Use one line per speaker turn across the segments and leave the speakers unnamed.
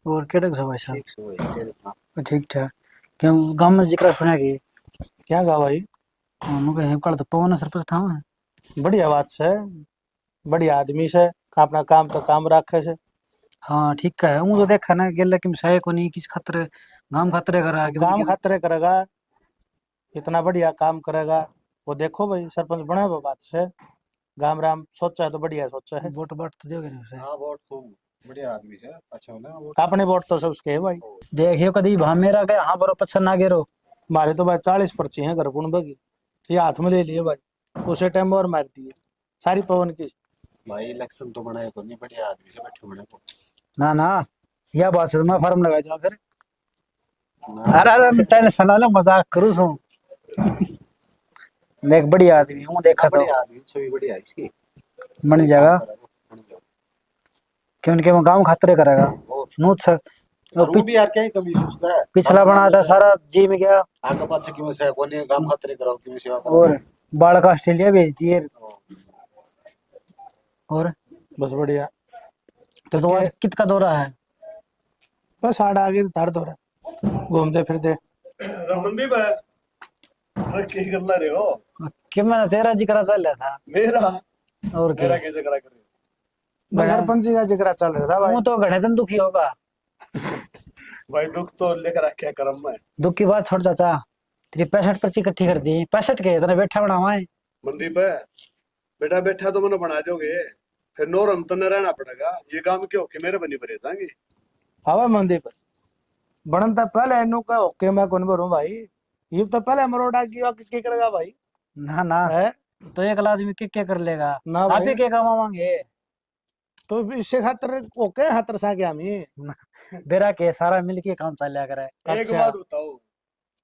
और केड़क से भाई साहब?
ठीक से भाई
ठीक ठाक। क्यों गांव में जिक्र सुना कि
क्या गा भाई।
उन्होंने कहे कल तो पवन सरपंच था वहाँ।
बढ़िया बात से, बढ़िया आदमी से, अपना काम तो काम रखे से।
हाँ ठीक है, हूँ तो देखा ना गेल कि सही को नहीं किस खतरे गांव खतरे करा कि
काम खतरे करेगा, कितना बढ़िया काम करेगा वो देखो भाई। सरपंच बना है वो बात से, गाम राम सोचा है तो बढ़िया सोचा है।
वोट वोट तो दोगे ना उसे?
हाँ वोट खूब बढ़िया आदमी है, अच्छा होना वोट।
अपने वोट तो सब उसके है भाई।
देखियो कदी भा मेरा के हाँ बरो पछन ना गिरो।
मारे तो भाई 40 पर्ची हैं घर पुण बगी, ये हाथ में ले लिए भाई, उसे टाइम और मार दिए सारी पवन की।
भाई इलेक्शन तो बनाए तो नहीं, बढ़िया आदमी से बैठे बने को
ना ना, यह बात से मैं फार्म लगा जाऊँ फिर।
ना।
अरे अरे टेंशन ना ले, मजाक करूँ सो। देख बढ़िया आदमी हूँ, देखा तो
बढ़िया आदमी, छवि बढ़िया है इसकी,
बन
सही काम
जाएगा।
करेगा, बन जाओ।
क्यों उनके वो गांव खतरे करेगा।
और
नूत सक वो
और वो भी यार क्या ही कमी है उसका है,
पिछला बना था सारा जी में गया।
आगे पाछे की से कोनी काम खतरे कराओ की सेवा करो।
और बालक ऑस्ट्रेलिया भेज दिए। और
बस बढ़िया।
तो आज कित का दौरा है?
बस आड़ आगे धर दो रहा घूमते फिरते।
रमनदीप है। अरे क्या कर रहे हो?
कि मैंने तेरा जिक्र चल रहा था।
मेरा
और क्या
मेरा कैसे करा कर रहे हो?
बस सरपंच जी का जिक्र चल रहा था भाई।
वो तो घड़े दिन दुखी होगा।
भाई दुख तो लेकर आके करम में।
दुख की बात छोड़ चाचा, तेरी 65 पर्ची इकट्ठी कर दी। 65 के इतने बैठा बनावा है।
मनदीप है, बेटा बैठा तो मैंने बना दोगे, फिर नौ रम तो न रहना पड़ेगा। ये काम के होके मेरे बनी पड़े जाएंगे।
हवा मंदीप बनन तो पहले इनू का ओके मैं कौन भरूं भाई। ये तो पहले मरोड़ा की करेगा भाई
ना ना,
है
तो एक आदमी क्या कर लेगा?
ना
आप
भाई।
ही क्या कमावांगे?
तो इससे खातर ओके खातर सा क्या मी।
बेरा के सारा मिलके काम चलिया करे।
एक
अच्छा
बात बताओ,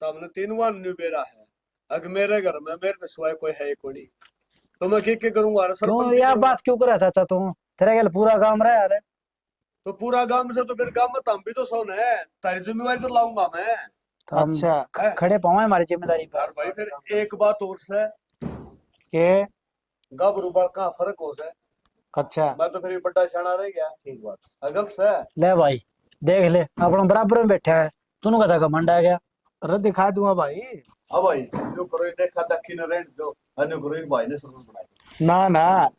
तुमने तीन वन न्यू बेरा है, अगर मेरे घर में मेरे पे सिवाय कोई है को नहीं, तो मैं क्या करूंगा? अरे
क्यों
सरपंच ही
यह
करूंगा।
बात क्यों करे चाचा तू? तेरे गल पूरा काम रहा यार।
तो पूरा गांव से तो फिर गांव में तम भी तो सोन है, तारी जिम्मेवारी तो लाऊंगा मैं।
तो हम
अच्छा
है
खड़े पावे हमारी जिम्मेदारी
यार
पर।
भाई, फिर एक बात और से,
के
गाभरू बड़ का फर्क हो से।
अच्छा
मैं तो फिर ये बड़ा शाना रह गया। ठीक बात अगल से।
ले भाई, देख ले अपना बराबर में बैठा है, तूने कहा घमंड आ गया।
अरे दिखा दूंगा भाई।
अब भाई जो करो ये देखा तक न रेंट जो अन्य करो एक भाई ने सरपंच बनाया।
ना ना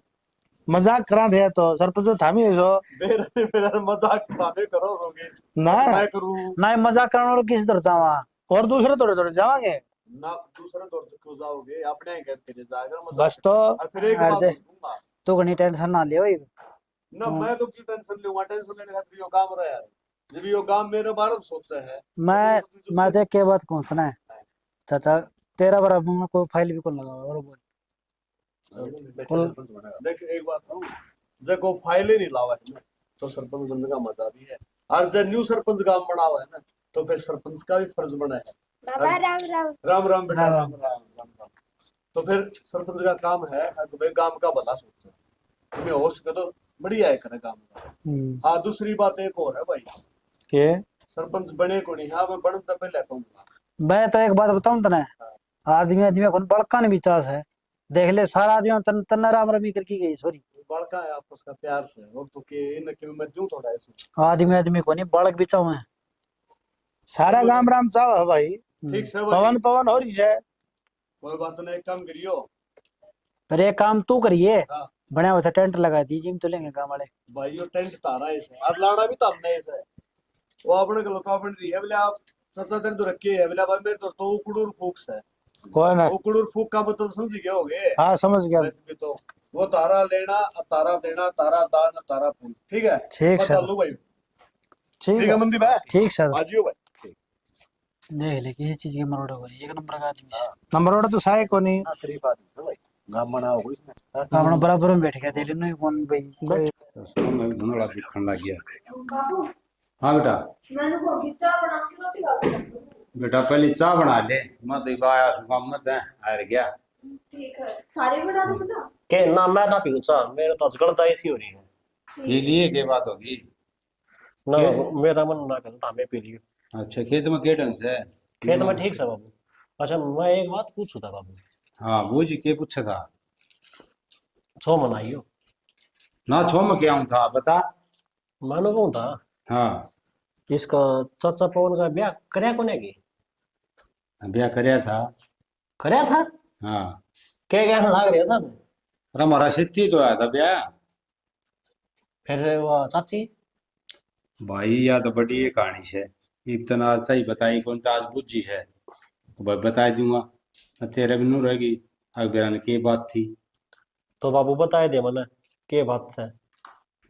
मजाक करा दे तो सरपंच तो थामी है सो।
मेरा मेरा मजाक खाने करो रोगे,
ना
अब मैं करूं
ना मजाक करने वालों किस तरह वहां।
और दूसरे थोड़े थोड़े जावांगे।
ना? दूसरे दौर से क्यों जाओगे? अपने ही घर के जाकर
बस
मजाक।
तो
और फिर एक बात बोलूंगा
तू कहीं टेंशन ना ले भाई।
ना, मैं तो क्यों टेंशन लूंगा? टेंशन लेने खातिर यो काम रहा है, जब यो काम मेरे बारे में सोचता है
मैं तो के बात कौन सुना है चाचा, तेरा बराबर में कोई फाइल भी कौन लगा बरोबर।
देख एक बात कहूं, जब को फाइल ही नहीं लावा है ना, तो सरपंच बनने का मजा भी है। और जब न्यू सरपंच काम बना हुआ है ना, तो फिर सरपंच का भी फर्ज बना है।
बाबा राम राम।
राम राम बेटा,
राम।
राम राम राम राम। तो फिर सरपंच का काम है कि भाई गांव का भला सोचे, तुम्हें हो सके तो बढ़िया है करे काम का। हाँ दूसरी बात एक और है भाई,
के
सरपंच बने को नहीं, हाँ मैं बनने तो पहले कहूंगा।
मैं तो एक बात बताऊं तने, आदमी आदमी कौन बड़का ने विचार है। देख ले सारा आदमी तन्ना राम रमी करके गई सॉरी।
बड़का है आपस का प्यार से, और तो के इन के मैं जूं थोड़ा है
आदमी आदमी को नहीं बालक बिचाऊ है।
सारा गाम राम चाव है भाई।
ठीक से भाई,
पवन पवन हो रही है।
कोई बात नहीं, एक काम करियो
पर एक काम तू करिए,
हाँ।
बढ़िया वैसा टेंट लगा दी जिम तो लेंगे गाँव वाले।
भाई यो टेंट तारा है इसे, आज लाना भी तो हमने इसे, वो अपने को तो अपने दी है बोले आप सच्चा दिन तो रखी है बोले भाई मेरे तो उकड़ूर फूक से।
कौन है?
उकड़ूर फूक का मतलब समझ गए होगे?
हाँ समझ गया।
भी तो वो तारा लेना, तारा देना, तारा दान, तारा फूल, ठीक है?
ठीक
मैं
सर।
चलू भाई।
ठीक
ठीक
है
है मंदी भाई,
ठीक सर।
आजियो भाई।
देख ले किसी चीज की मरोड़ा हो रही है, एक नंबर का आदमी से।
नंबर वाला तो साहे को नहीं।
ना शरीफ आदमी है भाई, गांव बना हो इसमें।
अपना बराबर में बैठ गया, देख ले नहीं कौन भाई कोई।
मैं भी धुंधला दिखने लग गया। हाँ बेटा,
मैंने को खिचा बना के रोटी खा लो।
बेटा पहले चाय बना ले, मैं तो आया सुबह मत है आ गया।
ठीक है, थाली बना दो मुझे।
के ना मैं ना पीऊँ चा, मेरे तो गलत ऐसी हो रही है।
ये लिए के बात होगी।
ना
के?
मेरा मन ना करता, मैं पी लियो।
अच्छा खेत में के ढंग से?
खेत में ठीक से बाबू। अच्छा मैं एक बात पूछू था बाबू।
हाँ बूझ के पूछा था
छो मनाइयो
ना, छो में क्या था बता।
मानो कहूँ था
हाँ
इसका चाचा पवन का ब्याह करया कोने की
ब्याह करया था।
करया था
हाँ,
क्या कहने लाग रहा था मैं?
पर हमारा सिद्धि तो आया था ब्याह।
फिर वो चाची
भाई या तो बड़ी ये कहानी से इतना आज तक बताई कौन तो आज बुझी है तो भाई बता दूंगा न तेरे भी नू रहेगी। अकबरा ने की बात थी
तो बाबू बताए दे मने के बात है।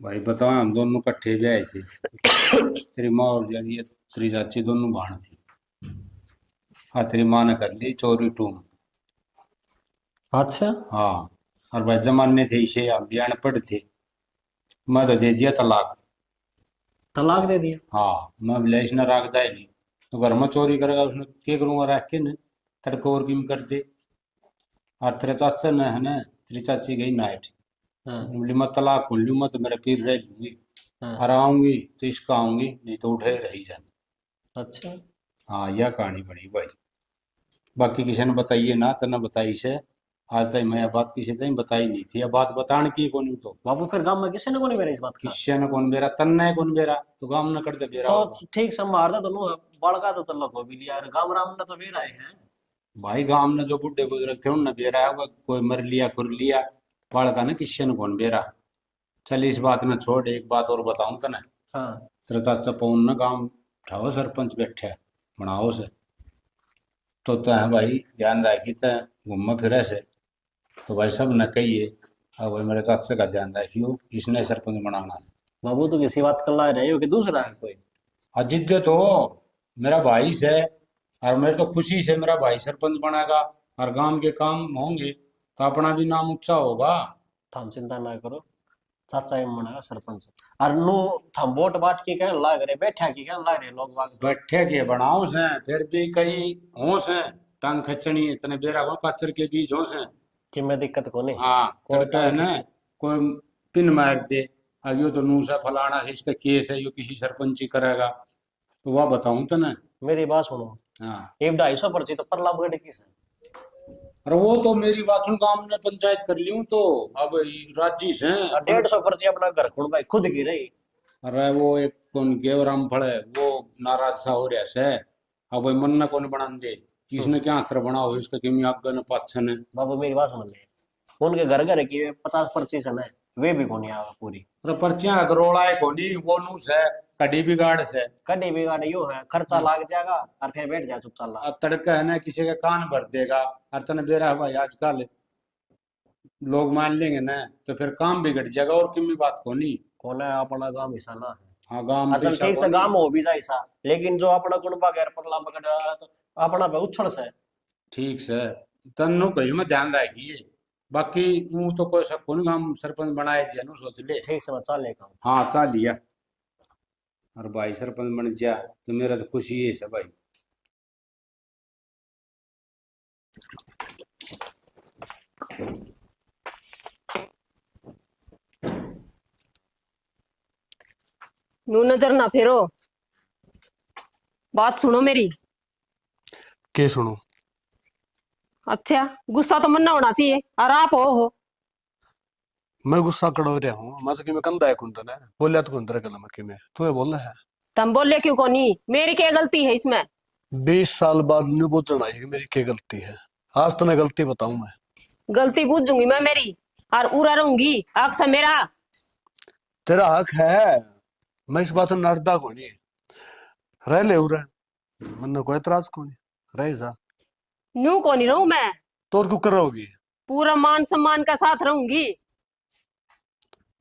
भाई बताओ हम दोनों इकट्ठे ब्याह थे। तेरी माँ और ये तेरी चाची दोनों बहन थी। हाँ तेरी माँ ने कर ली चोरी टूम।
अच्छा
हाँ और भाई जमाने थे इसे हम भी अनपढ़ थे। मैं तो दे दिया तलाक।
तलाक दे दिया।
हाँ मैं बोला इसने रखता ही नहीं तो घर में चोरी करेगा उसने क्या करूंगा रख के न तड़के और किम कर दे। और तेरे चाचा ने है ना तेरी चाची गई नाइट
हाँ
बोली मैं तलाक खोल लूँ मैं तो मेरे पीर रह लूंगी
हाँ
और आऊंगी तो इसका आऊंगी नहीं तो उठे रही जाए।
अच्छा
हाँ यह कहानी बनी भाई। बाकी किसी ने बताइए ना तो न बताई से आज तक मैं यह बात किसी तक बताई नहीं थी। यह बात बताने की कौन तो
बाबू फिर गांव में किसी ने को नहीं मेरे इस बात का।
किसी ने कौन बेरा तन्ने कौन बेरा तो गाम न कर दे बेरा
तो
होगा।
ठीक से मारदा दोनों बड़का तो तल्ला को भी लिया गांव राम ने तो फिर आए हैं।
भाई गाम ने जो बुढ़े बुजुर्ग थे उनने बेरा होगा कोई मर लिया खुर लिया बालका ने किसी ने कौन बेरा। चल इस बात ने छोड़ एक बात और बताऊं तने।
हाँ
तेरा चाचा पवन ना गांव ठाओ सरपंच बैठे है बनाओ से तो तय भाई ध्यान रखी तय घूम फिरे से तो भाई सब न कहिए अब भाई मेरे चाचा का ध्यान रखियो इसने सरपंच बनाना।
बाबू तो किसी बात कर ला रहे हो कि दूसरा है कोई।
अजित तो मेरा भाई से और मेरे तो खुशी से मेरा भाई सरपंच बनेगा और गांव के काम होंगे तो अपना भी नाम ऊंचा होगा।
थम चिंता ना करो चाचा ही बनेगा सरपंच। और नो थम वोट बाट की कहने लाग रहे बैठा की कहने लाग रहे लोग बाग तो।
बैठे के बनाओ से फिर भी कई होश है टांग खचनी इतने बेरा हो कचर के बीच होश है।
कि मैं दिक्कत को नहीं।
हाँ
कोई
तड़का है ना कोई पिन मार दे अब यो तो नूसा फलाना है इसका केस है यो किसी सरपंची करेगा तो वह बताऊं तो ना।
मेरी बात सुनो
हाँ
एक 250 पर्ची तो परलाभ गढ़ की से।
अरे वो तो मेरी बात सुन गांव ने पंचायत कर ली हूं तो अब राजी से
और 150 पर्ची अपना घर खुद भाई खुद की रही।
अरे वो एक कौन गेवराम फल है वो नाराज सा हो रहा से अब भाई मन न कौन बना दे इसने क्या आत्र बनाओ इसका किमी आगे न पाछन है।
बाबू मेरी बात सुन ले उनके घर घर की 50 पर्ची से ना वे भी को नहीं आवा पूरी।
अरे पर्चियां तो रोड़ा है कोनी वो नूस है कड़ी बिगाड़ से
कड़ी बिगाड़ यो है खर्चा लाग जाएगा और फिर बैठ जाए चुपचाप ला।
अब तड़का है ना किसी का कान भर देगा और तने बेरा भाई आजकल लोग मान लेंगे ना तो फिर काम बिगड़ जाएगा और किमी बात कोनी।
कौन है अपना गांव हिस्सा ना है।
हाँ गांव
असल ठीक से गांव हो भी जाए सा लेकिन जो अपना कुनबा गैर परलाम कर रहा है तो अपना पे उछल से।
ठीक से तन्नो कही में ध्यान रखिए बाकी यूं तो कोई सब कौन हम सरपंच बनाए दिया नु सोच ले।
ठीक से मैं चल लेगा।
हाँ चाल लिया और भाई सरपंच बन जा तो मेरा तो खुशी है सब भाई।
नू नजर ना फेरो बात सुनो मेरी।
के सुनो
अच्छा गुस्सा तो मन ना होना चाहिए और आप हो।
मैं गुस्सा करो रहा हूँ मैं तो कि मैं कंधा है कुंदन है बोलिया तो कुंदर कलम कि मैं तुम्हें बोलना है।
तुम बोले क्यों को नहीं मेरी क्या गलती है इसमें।
20 साल बाद न्यू बोलना है कि मेरी क्या गलती है आज तो मैं गलती बताऊं मैं।
गलती बूझूंगी मैं मेरी और उड़ा रहूंगी आग से मेरा।
तेरा हक है मैं इस बात में नर्दा को नहीं रह ले उरे मन कोई एतराज को नहीं रह जा।
नू को नहीं रहूं मैं
तोर क्यों करोगी
पूरा मान सम्मान का साथ रहूंगी।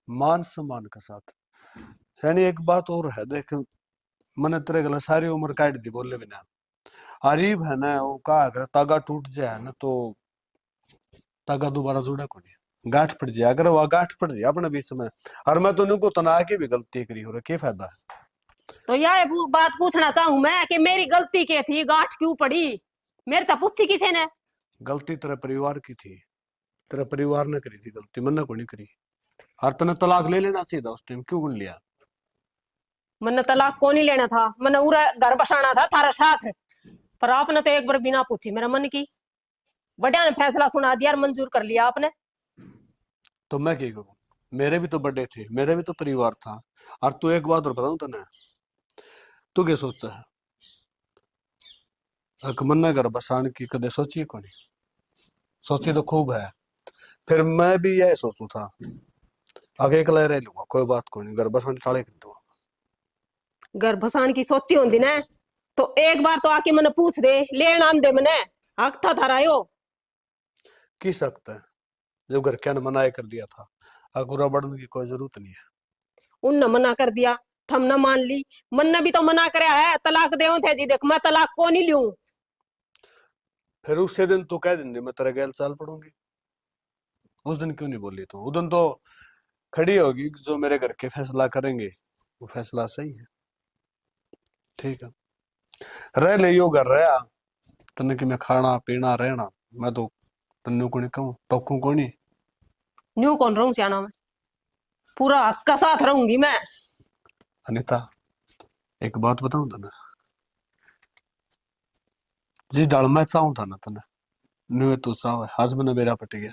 मान सम्मान के साथ सैनी एक बात और है देख मैंने तेरे गला सारी उम्र काट दी बोले बिना अरीब है ना वो कहा अगर तागा टूट जाए ना तो तागा दोबारा जुड़े को नहीं गांठ पड़ जाए अगर वह गांठ पड़ जाए अपने बीच में और मैं तो उनको तना की भी गलती करी हो रहा क्या फायदा है।
तो यह बात पूछना चाहूं मैं कि मेरी गलती क्या थी गांठ क्यों पड़ी मेरे तो पूछी किसी ने।
गलती तेरे परिवार की थी तेरे परिवार ने करी थी गलती मैंने को नहीं करी और तने तलाक ले लेना चाहिए था उस टाइम क्यों गुन लिया।
मैंने तलाक को नहीं लेना था मैंने पूरा घर बसाना था थारा साथ पर आपने तो एक बार बिना पूछी मेरा मन की बड़ा ने फैसला सुना दिया और मंजूर कर लिया आपने।
तो मैं क्या करूं मेरे भी तो बड़े थे मेरे भी तो परिवार था और तू एक बात और बताऊं तने तू क्या सोचा है? मन्ना घर बसान की कदे सोची को नहीं, सोची तो खूब है। फिर मैं भी यही सोचू था, आगे अकेला रह लूंगा, कोई बात को नहीं, घर बसान टाले कर दूंगा।
घर भसान की सोची होंदी ना तो एक बार तो आके मने पूछ दे, ले नाम दे मने, हक था थारा यो।
की सकता है जब घर क्या ने मना कर दिया था, अकुरा बढ़ने की कोई जरूरत नहीं है।
उनने मना कर दिया, थम न मान ली, मन ने भी तो मना करया है, तलाक देऊ थे जी, देख मैं तलाक को नहीं लूं।
फिर उससे दिन तू कह देंगे मैं तेरे गैल चाल पड़ूंगी, उस दिन क्यों नहीं बोली तू? उस दिन तो खड़ी होगी जो मेरे घर के फैसला करेंगे वो फैसला सही है। ठीक है, रह ले यो घर रहा तने कि मैं खाना पीना रहना, मैं तो तन्नू को नहीं कहूँ, टोकू को नहीं।
न्यू कौन रहूं सियाना मैं, पूरा हक का साथ रहूंगी मैं।
अनिता एक बात बताऊं तने, जी डाल मैं चाहूं था ना तने न्यू तू चाहे, आज मैंने मेरा पट गया।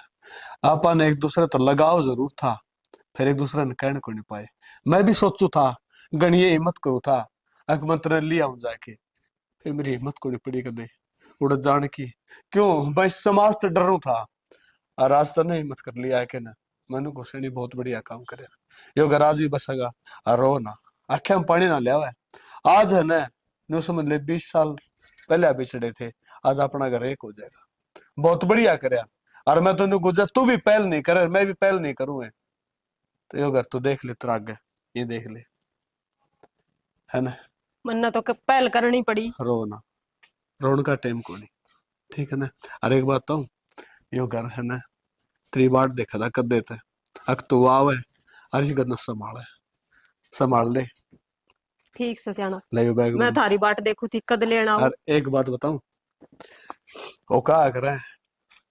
आपा ने एक दूसरे तो लगाव जरूर था, फिर एक दूसरे ने कहने को नहीं पाए। मैं भी सोचू था गणिये हिम्मत करू था अकमंत्र लिया हूं जाके, फिर मेरी हिम्मत को नहीं पड़ी कदे उड़ जाने की। क्यों मैं समाज तो डरू था, और आज तो नहीं हिम्मत कर लिया है कि ना मैंने घुसेनी बहुत बढ़िया काम करे यो घर आज भी बसेगा। और रो ना आखे में पानी ना लिया है, आज है ना न्यू समझ ले 20 साल पहले अभी चढ़े थे, आज अपना घर एक हो जाएगा, बहुत बढ़िया करे। और मैं तो गुजर तू भी पहल नहीं करे, मैं भी पहल नहीं करूँ, तो यो घर तू देख ले तेरा आगे, ये देख ले, है ना?
मन्ना तो पहल करनी पड़ी।
रो ना, रोन का टाइम को नहीं, ठीक है ना? और एक बात तो यो घर है ना तेरी बाट देखा था कद देते अक तू आवे और इस गदना संभाल ले।
ठीक से सियाना,
ले यो बैग
मैं थारी बाट देखू थी कद लेना।
और एक बात बताऊं, वो का करे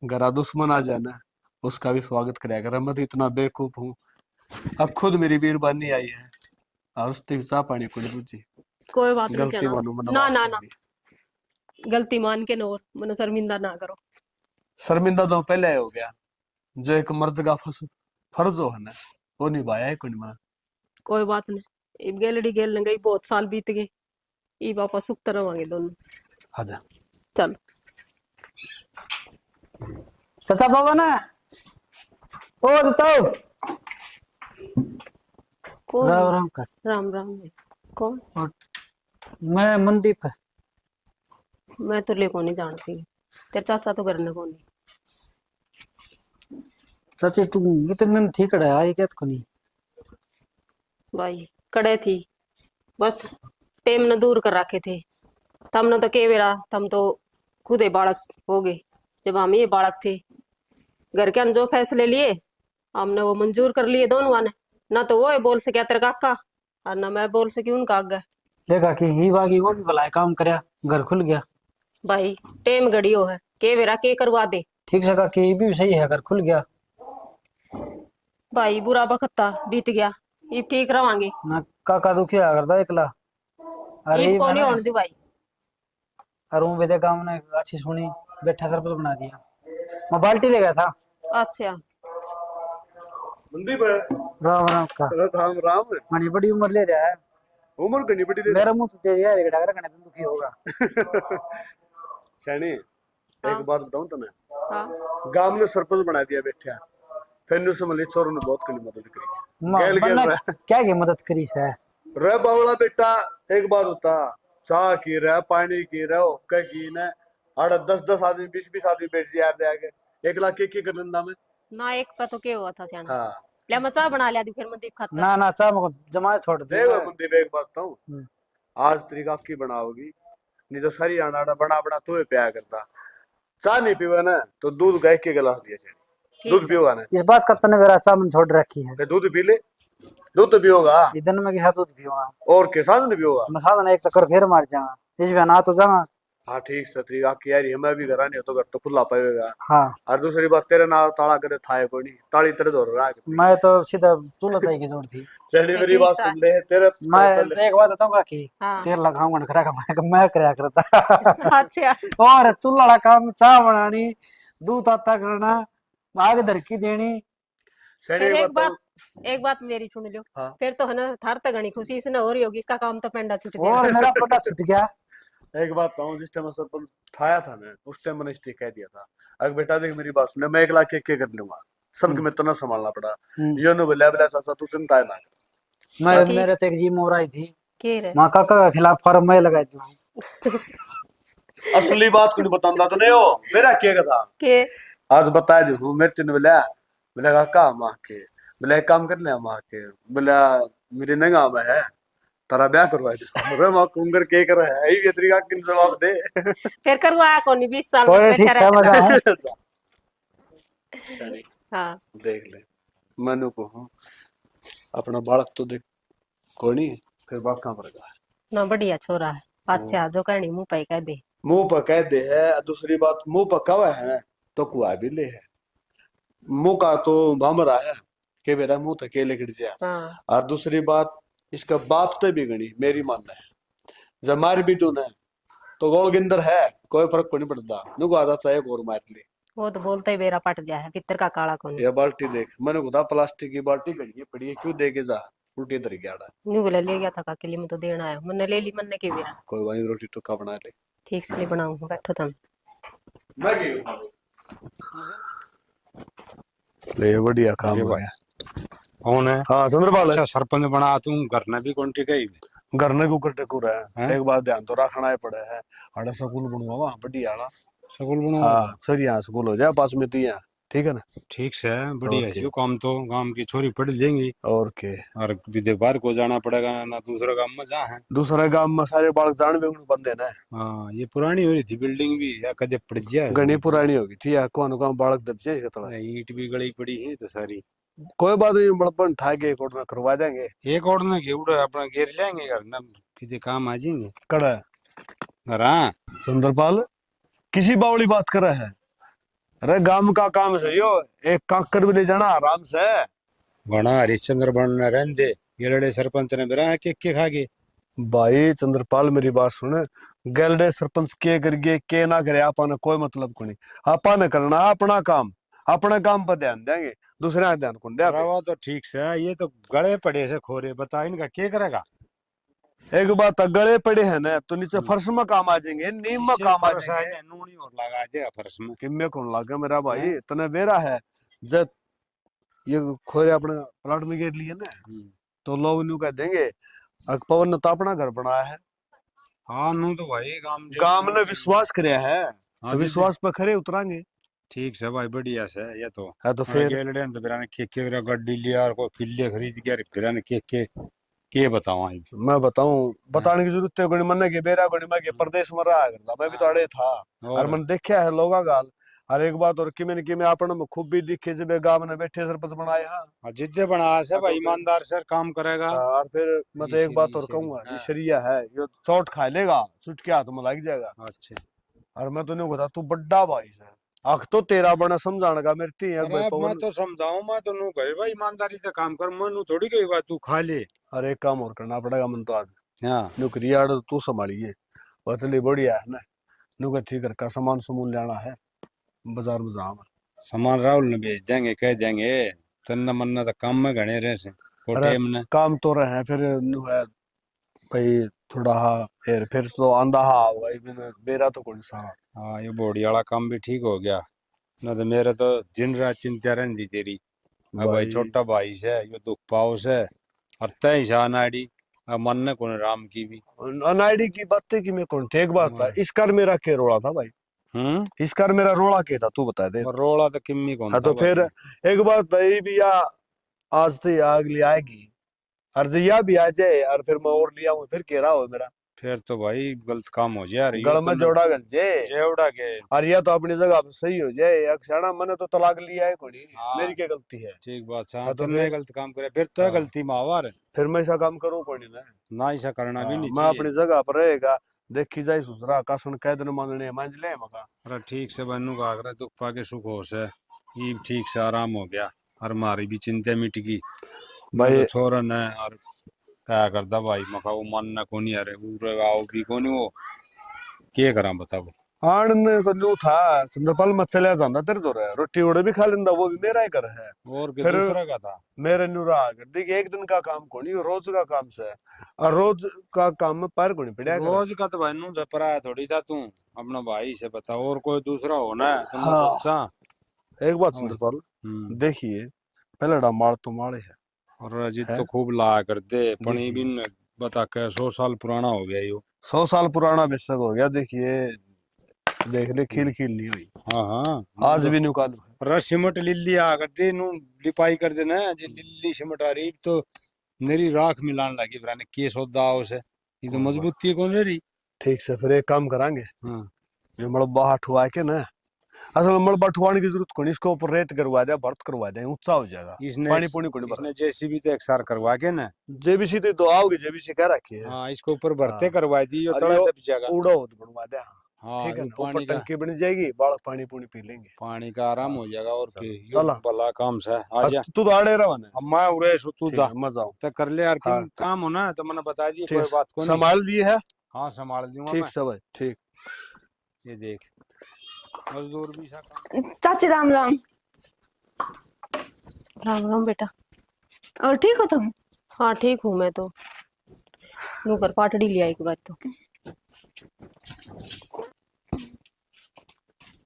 गरा दुश्मन आ जाए ना उसका भी स्वागत कराया कर, मैं तो इतना बेवकूफ हूँ, अब खुद मेरी बीरबानी आई है और उसकी चाह पानी को नहीं बुझी।
कोई बात नहीं
गलती
सियाना,
मानो मना
ना
माफ
ना
कर
ना,
दी।
गलती मान के नोर मने शर्मिंदा ना करो।
शर्मिंदा तो पहले हो गया, जो एक मर्द का फर्ज हो है ना वो निभाया है कोई नहीं।
कोई बात नहीं, इब गैलरी गेल न गई, बहुत साल बीत गए, ई पापा सुख तरह रवांगे दोनों।
आजा
चल
चाचा बाबा ना ओ बताओ।
कौन?
राम राम कर।
राम राम है। कौन?
मैं मनदीप है।
मैं तो ले को नहीं जानती, तेरे चाचा तो घर ने को नहीं।
चाची तू इतने दिन ठीक है आई क्या को नहीं?
भाई कड़े थी, बस टेम न दूर कर रखे थे, तमने तो के बेरा तम तो खुद ही बालक हो गए, जब हम ये बालक थे घर के जो फैसले लिए हमने वो मंजूर कर लिए दोनों ने, ना तो वो बोल सके तेरे काका और ना मैं बोल सकी उनका आगे।
देखा कि ही बागी वो भी भलाई काम करया, घर खुल गया।
भाई टेम घड़ियो है, के बेरा के करवा दे।
ठीक से कि ये भी सही है, घर खुल गया।
भाई बुरा वक्त था बीत गया, इब ठीक रवांगे।
ना काका दुखी आ करता एकला। अरे
इब को नहीं
मैंने
होने दी भाई।
अरुण वेदे काम ने अच्छी सुनी, बैठा सरपंच बना दिया। मैं बाल्टी ले गया था।
अच्छा
मंदीप है।
राम राम का।
राम राम है।
मानी बड़ी उम्र ले रहा है,
उम्र घनी बड़ी दे
मेरा मुंह तो तेरी यार एक डागर करने दुखी होगा।
सैनी एक बात बताऊं तने,
हाँ
गांव ने सरपंच बना दिया बैठा, फिर नु समझ छोरों ने बहुत कड़ी मदद करी। गेल गेल
मैंने
रह
क्या की मदद करी है?
रे बावला बेटा, एक बात होता चाह की रह पानी की रह ओके की ने आड़ 10-10 आदमी 20-20 आदमी बैठ जाए दे आगे 1 लाख के कर लेंदा में
ना, एक का तो के हुआ था सियाना।
हां
ले मैं चाह बना लिया दी फिर मंदीप खाता।
ना ना चाह मको जमाए छोड़ दे।
देख मंदीप एक बात बताऊं, आज तरीका की बनाओगी नहीं तो सारी आड़ा बना बना तू प्यार करता, चाह नहीं पीवे ना तो दूध गाय के गिलास दिया चाहिए, दूध पियोगा ना?
इस बात का तने मेरा चाह मन छोड़ रखी है।
दूध पी ले, दूध तो पियोगा
इधन में के साथ दूध पीऊंगा
और के साथ नहीं पियोगा।
मैं साथ ना एक चक्कर फिर मार जाऊंगा, इस भी ना तो जाऊंगा।
हाँ ठीक से तरीका की यार हमें भी घर नहीं हो तो घर तो खुला पाएगा।
हाँ
और दूसरी बात तेरे नाल ताला करे थाए कोई नहीं, ताली तेरे दौर रहा है।
मैं तो सीधा चूल्हा ताई की जोड़ थी।
चली मेरी बात सुन ले, तेरे
मैं एक बात बताऊंगा कि
हाँ।
तेल लगाऊंगा खरा का मैं करया करता।
अच्छा
और चूल्हा काम चाह बनानी, दूध आता करना, आग धरकी देनी।
फिर एक बात एक बात मेरी सुन लो।
हाँ।
फिर तो है ना थार तक घनी खुशी इसने हो रही होगी, इसका काम तो पेंडा छूट जाएगा।
और मेरा पता छूट गया।
एक बात कहूँ, जिस टाइम सरपंच ठाया था ना, उस टाइम मैंने इसलिए कह दिया था, अगर बेटा देख मेरी बात सुने, मैं 1 लाख के कर लूंगा, सबके में तो ना संभालना पड़ा। यो नो बोले बोला सासा तू चिंता है ना कर।
मैं
ठीक।
मेरे तो एक जी मोर आई थी,
के रे
माँ काका के खिलाफ फॉर्म मैं लगाई थी।
असली बात को नहीं बताता तो नहीं हो, मेरा क्या था
के
आज बताया देखो, मेरे तीन बोला बोला काका माँ के, बोला एक काम कर ले माँ के, बोला मेरे नंगा में है तारा ब्याह करवा दे। अरे माँ कुंगर के कर है ये तरीका किन जवाब दे।
फिर करवाया कौन 20 साल
कोई ठीक
बैठा
समझ
रहा।
आया।
शनि,
हाँ
देख ले मनु को हूँ अपना बालक तो देख कोई नहीं, फिर बात कहाँ पर है।
ना बढ़िया छोरा है। अच्छा जो कहनी मुंह पे कह दे।
मुंह पर कह दे है, दूसरी बात मुंह पर कवा है ना तो कुआ भी ले है, मुंह का तो भामरा है के मेरा मुंह तो केले गिर जाए।
हाँ
और दूसरी बात इसका बाप तो भी गणी मेरी मानना है, जब मार भी तू ना तो गोल गिंदर है, कोई फर्क को नहीं पड़ता, नुको आधा चाहे और मार ले।
वो तो बोलते ही बेरा पट गया है, पितर का काला कौन।
ये बाल्टी देख, मैंने खुदा प्लास्टिक की बाल्टी गड़ी है पड़ी है, क्यों दे के जा उल्टी इधर गया।
न्यू बोले ले गया था काके लिए, मैं तो देना आया मैंने ले ली मन्ने के बेरा।
कोई वही रोटी टुक्का बना ले।
ठीक से ले बनाऊंगा, बैठो तुम।
मैं ले बढ़िया काम
अरे
हो
भाई।
गया।
कौन है?
हाँ चंद्रपाल
अच्छा सरपंच बना तू, करना भी कौन टिका ही।
घर ने कुकर टेकुर है,
हैं?
एक बात ध्यान तो रखना है पड़े है, आड़ा स्कूल बनवा वहाँ बढ़िया वाला।
स्कूल बना।
हाँ सर यहाँ स्कूल हो जाए पास में तो यहाँ ठीक है ना।
ठीक से बढ़िया
ओके।
है काम, तो गांव की छोरी पढ़ लेंगी
और के
और विदेश बाहर को जाना पड़ेगा ना, दूसरा काम में जहाँ है।
दूसरे गांव में सारे बालक जान भी बंदे ना।
हाँ ये पुरानी हो रही थी बिल्डिंग भी, या कदे पड़ जाए।
घनी पुरानी होगी थी या कौन कौन बालक दब जाए थोड़ा।
ईंट भी गड़ी पड़ी है तो सारी।
कोई बात नहीं, बड़पन ठा के कोट में करवा देंगे।
एक और ना घेवड़ो अपना घेर लेंगे घर ना, किसी काम आ जाएंगे
कड़ा
घर। हाँ
चंद्रपाल किसी बावली बात कर रहा है, अरे गांव का काम सही हो, एक काकर भी ले जाना आराम से।
बना हरिश्चंद्र बनना रहने दे, ये लड़े सरपंच ने बेरा के खा गए।
भाई चंद्रपाल मेरी बात सुन, गैलडे सरपंच के करके के ना करे आपने कोई मतलब को नहीं, आपने करना अपना काम, अपने काम पर ध्यान देंगे, दूसरे का ध्यान कौन देगा।
वो तो ठीक से, ये तो गले पड़े से खोरे, बता इनका क्या करेगा।
एक बात गड़े पड़े हैं ना तो नीचे फर्श में काम आ जाएंगे, नीम में काम आ जाएंगे।
नूनी और लगा देगा फर्श में।
किम्मे कौन लागे मेरा भाई, इतने बेरा है जब ये खोरे अपने प्लाट में घेर लिए ना तो लोग न्यू कह देंगे पवन ने तो अपना घर बनाया है।
हाँ नू तो भाई
गांव ने विश्वास कराया है,
हाँ,
तो विश्वास पर खरे उतरांगे।
ठीक से भाई बढ़िया से, ये तो
है तो फिर
गेलड़े तो फिर के गड्डी लिया और कोई किले खरीद के फिर के बताऊं आज।
मैं बताऊं, बताने की जरूरत है कोई मन के बेरा कोई मैं के प्रदेश में रहा करता, मैं भी तो अड़े था और मन देखा है लोगा गाल। हर एक बात और किमें आपने में खूब भी दिखे जब गांव में बैठे सरपंच बनाया।
हाँ जिद्दे बना से भाई ईमानदार से काम करेगा।
और फिर मैं तो एक बात और कहूंगा, ये शरिया है ये चोट खा लेगा सुट के हाथ में लग जाएगा।
अच्छा
और मैं तो नहीं कहता तू बड्डा भाई है, आख तो तेरा बना समझाने का मेरी थी एक भाई
मैं
पवन।
तो समझाऊं, मैं तो नू कहे भाई ईमानदारी से काम कर, मैं थोड़ी कही बात तू खा ले।
अरे एक काम और करना पड़ेगा मन तो आज
हाँ
नौकरी आड़ तू संभालिए, बतली बढ़िया है ना, नुका ठीक कर का सामान सुमून लेना है बाजार में जाम।
सामान राहुल ने भेज देंगे, कह देंगे तन्ना मन्ना तो काम में घने रहे से
अरे
टाइम ने।
काम तो रहे हैं फिर नु है भाई थोड़ा फिर तो आंधा होगा इवन बेरा तो कोई सारा।
हाँ ये बॉडी वाला काम भी ठीक हो गया, ना तो मेरे तो दिन रात चिंता रहती तेरी। अब भाई छोटा भाई से ये दुख पाओ से और तय शान आड़ी अब मन ने कौन राम की भी
अनाड़ी की बातें की मैं कौन ठीक बात था, इसका मेरा के रोड़ा था भाई, इसका मेरा रोड़ा के था तू बता दे।
रोड़ा तो किम्मी कौन
हाँ
था
तो फिर एक बात भाई भी या आज तो अगली आएगी और जया भी आ जाए और फिर मैं और लिया हूँ फिर कह रहा हो मेरा,
फिर तो भाई गलत काम हो जाए।
गल में जोड़ा गल जे
जेवड़ा के
और या तो अपनी जगह पे सही हो जाए, अक्षाणा मैंने तो तलाक लिया है कोई मेरी क्या गलती है।
ठीक बात है,
हाँ, तो
तुमने
फिर-
गलत काम करे फिर तो गलती मावार
फिर मैं ऐसा काम करूँ कोई नहीं
ना, ऐसा करना भी नहीं
मैं
चाहिए।
अपनी जगह पर रहेगा देखी जाए सुसरा का सुन कह दिन मानने मान ले मका।
अरे ठीक से बनू का आगरा दुख पाके सुख हो से ये ठीक से आराम हो गया और हमारी भी चिंता मिट गई
भाई।
भाई छोरन है और क्या करता भाई मका वो मन ना कोनी, अरे वो आओ भी कोनी वो क्या करा बताओ।
आने तो न्यू था चंद्रपाल मत चलिया जाता तेरे तो रहा रोटी वोड़े भी खा लेंदा वो भी मेरा ही घर है
और के
फिर
दूसरा का था।
मेरे न्यू रहा कर देखिए एक दिन का काम कोनी रोज का काम से और रोज का काम में पैर कोनी पड़ा कर
रोज का तो भाई नू जपरा है थोड़ी था तू अपना भाई से बता और कोई दूसरा हो ना तुम
हाँ।
सोचा।
एक बात चंद्रपाल देखिए पहले माल तो माल है
और अजीत
है?
तो खूब ला कर दे पनी
देखिए।
बिन बता के 100 साल पुराना हो गया यो।
100 साल पुराना बेशक हो गया देखिए देख ले खील खील नहीं हुई
हाँ हाँ
आज भी निकालू है
रस सिमट लिल्ली आ कर दे नू लिपाई कर देना जे लिल्ली सिमट आ रही तो मेरी राख मिलान लगी बराने के सौदा उसे ये तो
कोई बात।
मजबूती कौन रही।
ठीक से फिर एक काम करांगे
हाँ
ये मलबा हटवा के ना असल में मलबा हटवाने की जरूरत कोनी इसको ऊपर रेत करवा दे भर्त करवा दे ऊंचा हो जाएगा
इसने
पानी पुनी कोनी
इसने जेसीबी तो एक्सआर करवा के ना
जेबीसी तो आओगे जेबीसी कह रखी है
हाँ इसको ऊपर भरते
हाँ।
करवा दी यो
और
तड़ा
यो
दब जाएगा।
उड़ा हो तो बनवा दे हाँ
हाँ
ठीक है
यो
ना ऊपर
पानी का
टंकी बन जाएगी बालक पानी पुनी पी लेंगे
पानी का आराम हो जाएगा और
चलो,
के यो
चलो।
भला काम से आ जा।
तू तो आड़े रहा ना
अब मैं उरे सु तू
ठीक
जा
है मजा आओ
तो कर ले यार
हाँ,
किन काम हो ना तो मैंने बता दी
ठीक
कोई बात को नहीं।
संभाल दिए है
हाँ संभाल दूंगा
ठीक
मैं।
से भाई ठीक
ये देख मजदूर भी सा काम।
चाची राम राम।
राम राम बेटा।
और ठीक हो तुम?
हाँ ठीक हूँ मैं तो नूकर पाटड़ी लिया एक बार तो।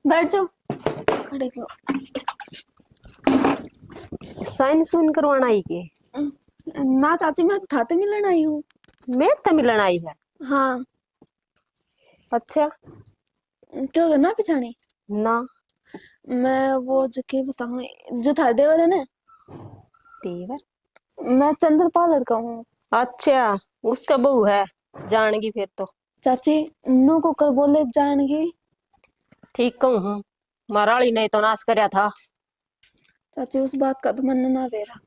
बैठ जाओ खड़े क्यों?
साइन सुन करवाना आई के
ना चाची मैं तो थाते मिलन आई हूँ।
मैं तो मिलन आई है।
हाँ
अच्छा
क्यों करना पिछाड़ी?
ना
मैं वो जो के बताऊँ जो था देवर है ना
देवर
मैं चंद्रपाल का हूँ।
अच्छा उसका बहू है जानेगी फिर तो।
चाची नू को कर बोले जानेगी।
ठीक कहूँ हूँ मराली ने तो नाश करया था।
चाची उस बात का तो मन ना बेरा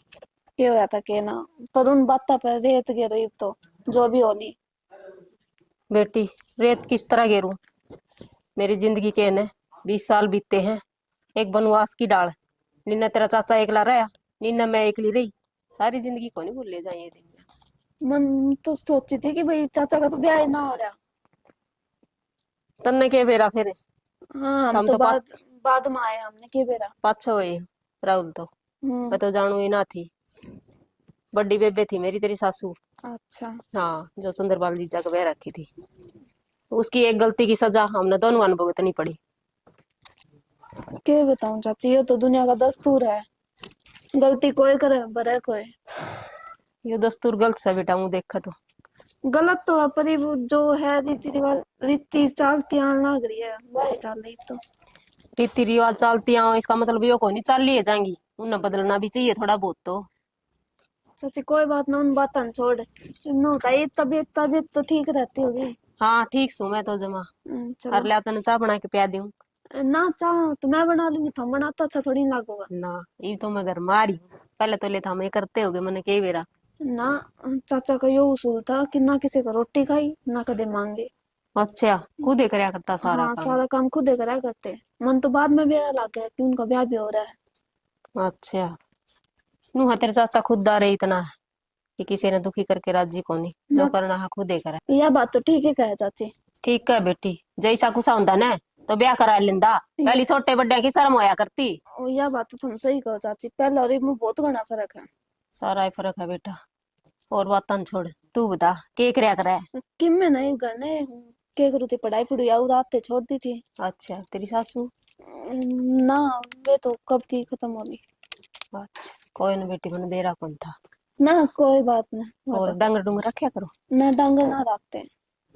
क्या होया था के ना पर उन बाता पर रेत गे रही तो जो भी होली।
बेटी रेत किस तरह गिरूं मेरी जिंदगी के ने 20 साल बीतते हैं एक बनवास की डाल निन्ना तेरा चाचा एकला रहा निन्ना मैं एकली रही सारी जिंदगी को नहीं भूल ले जाए ये दिन।
मन तो सोची थी कि भाई चाचा का तो ब्याह ही ना हो रहा।
तन्ने के बेरा फिर
हाँ हम
हम
तो
तो
बाद में आए हमने के बेरा।
पाछो हुए राहुल तो मैं तो जानू ही ना थी। बड़ी बेबे थी मेरी तेरी सासू।
अच्छा
हाँ जो चंद्रपाल जीजा का ब्याह रखी थी उसकी एक गलती की सजा हमने दोनों को भुगतनी पड़ी।
क्या बताऊं चाची ये तो दुनिया का दस्तूर है गलती कोई करे बरे कोई।
ये दस्तूर गलत सा बेटा हूँ देखा तो
गलत तो है पर ये वो जो है रीति रिवाज रीति चालती आने लग रही है वही चाल रही तो।
रीति रिवाज चलती हैं इसका मतलब यो को नहीं चल लिए जाएंगी उन्हें बदलना भी चाहिए थोड़ा बहुत तो।
चाची कोई बात ना उन बातों छोड़ नो का ये तबीयत तो ठीक रहती होगी।
हाँ ठीक सू मैं तो जमा
चलो
कर लिया तने चाह बना के पिया दूं
ना चाहो तो मैं बना लूंगी तुम बनाता अच्छा थोड़ी ना लगेगा।
ना ये तो मैं घर मारी हूँ पहले तो ले था मैं करते होगे मैंने कई बेरा।
ना चाचा का यो उसूल था कि ना किसी को रोटी खाई ना कदे मांगे।
अच्छा खुद ही करया करता सारा
हाँ
काम।
सारा काम खुद ही करा करते मन तो बाद में बेरा लग गया कि उनका ब्याह भी हो रहा है।
अच्छा नू तेरे चाचा खुददार है इतना कि किसी ने दुखी करके राजी को नहीं जो
ना-
करना है खुद ही करे।
यह बात तो ठीक है कहे चाची।
ठीक है बेटी जैसा कुछ होता ना तो ब्याह करा लेंदा पहली छोटे बड़े की शर्म होया करती।
यह बात तो तुम सही कहो चाची पहले और में बहुत घना फर्क है।
सारा ही फर्क है बेटा और बात छोड़ तू बता के करया करे।
कि मैं नहीं करने के करू थी पढ़ाई पढ़ाई और रात छोड़ दी थी।
अच्छा तेरी सासू
ना वे तो कब की खत्म होगी।
अच्छा कोई ना बेटी मैंने बेरा कौन था
ना कोई बात नहीं
और डंगर डुंगर रखा करो।
ना डांगर ना रखते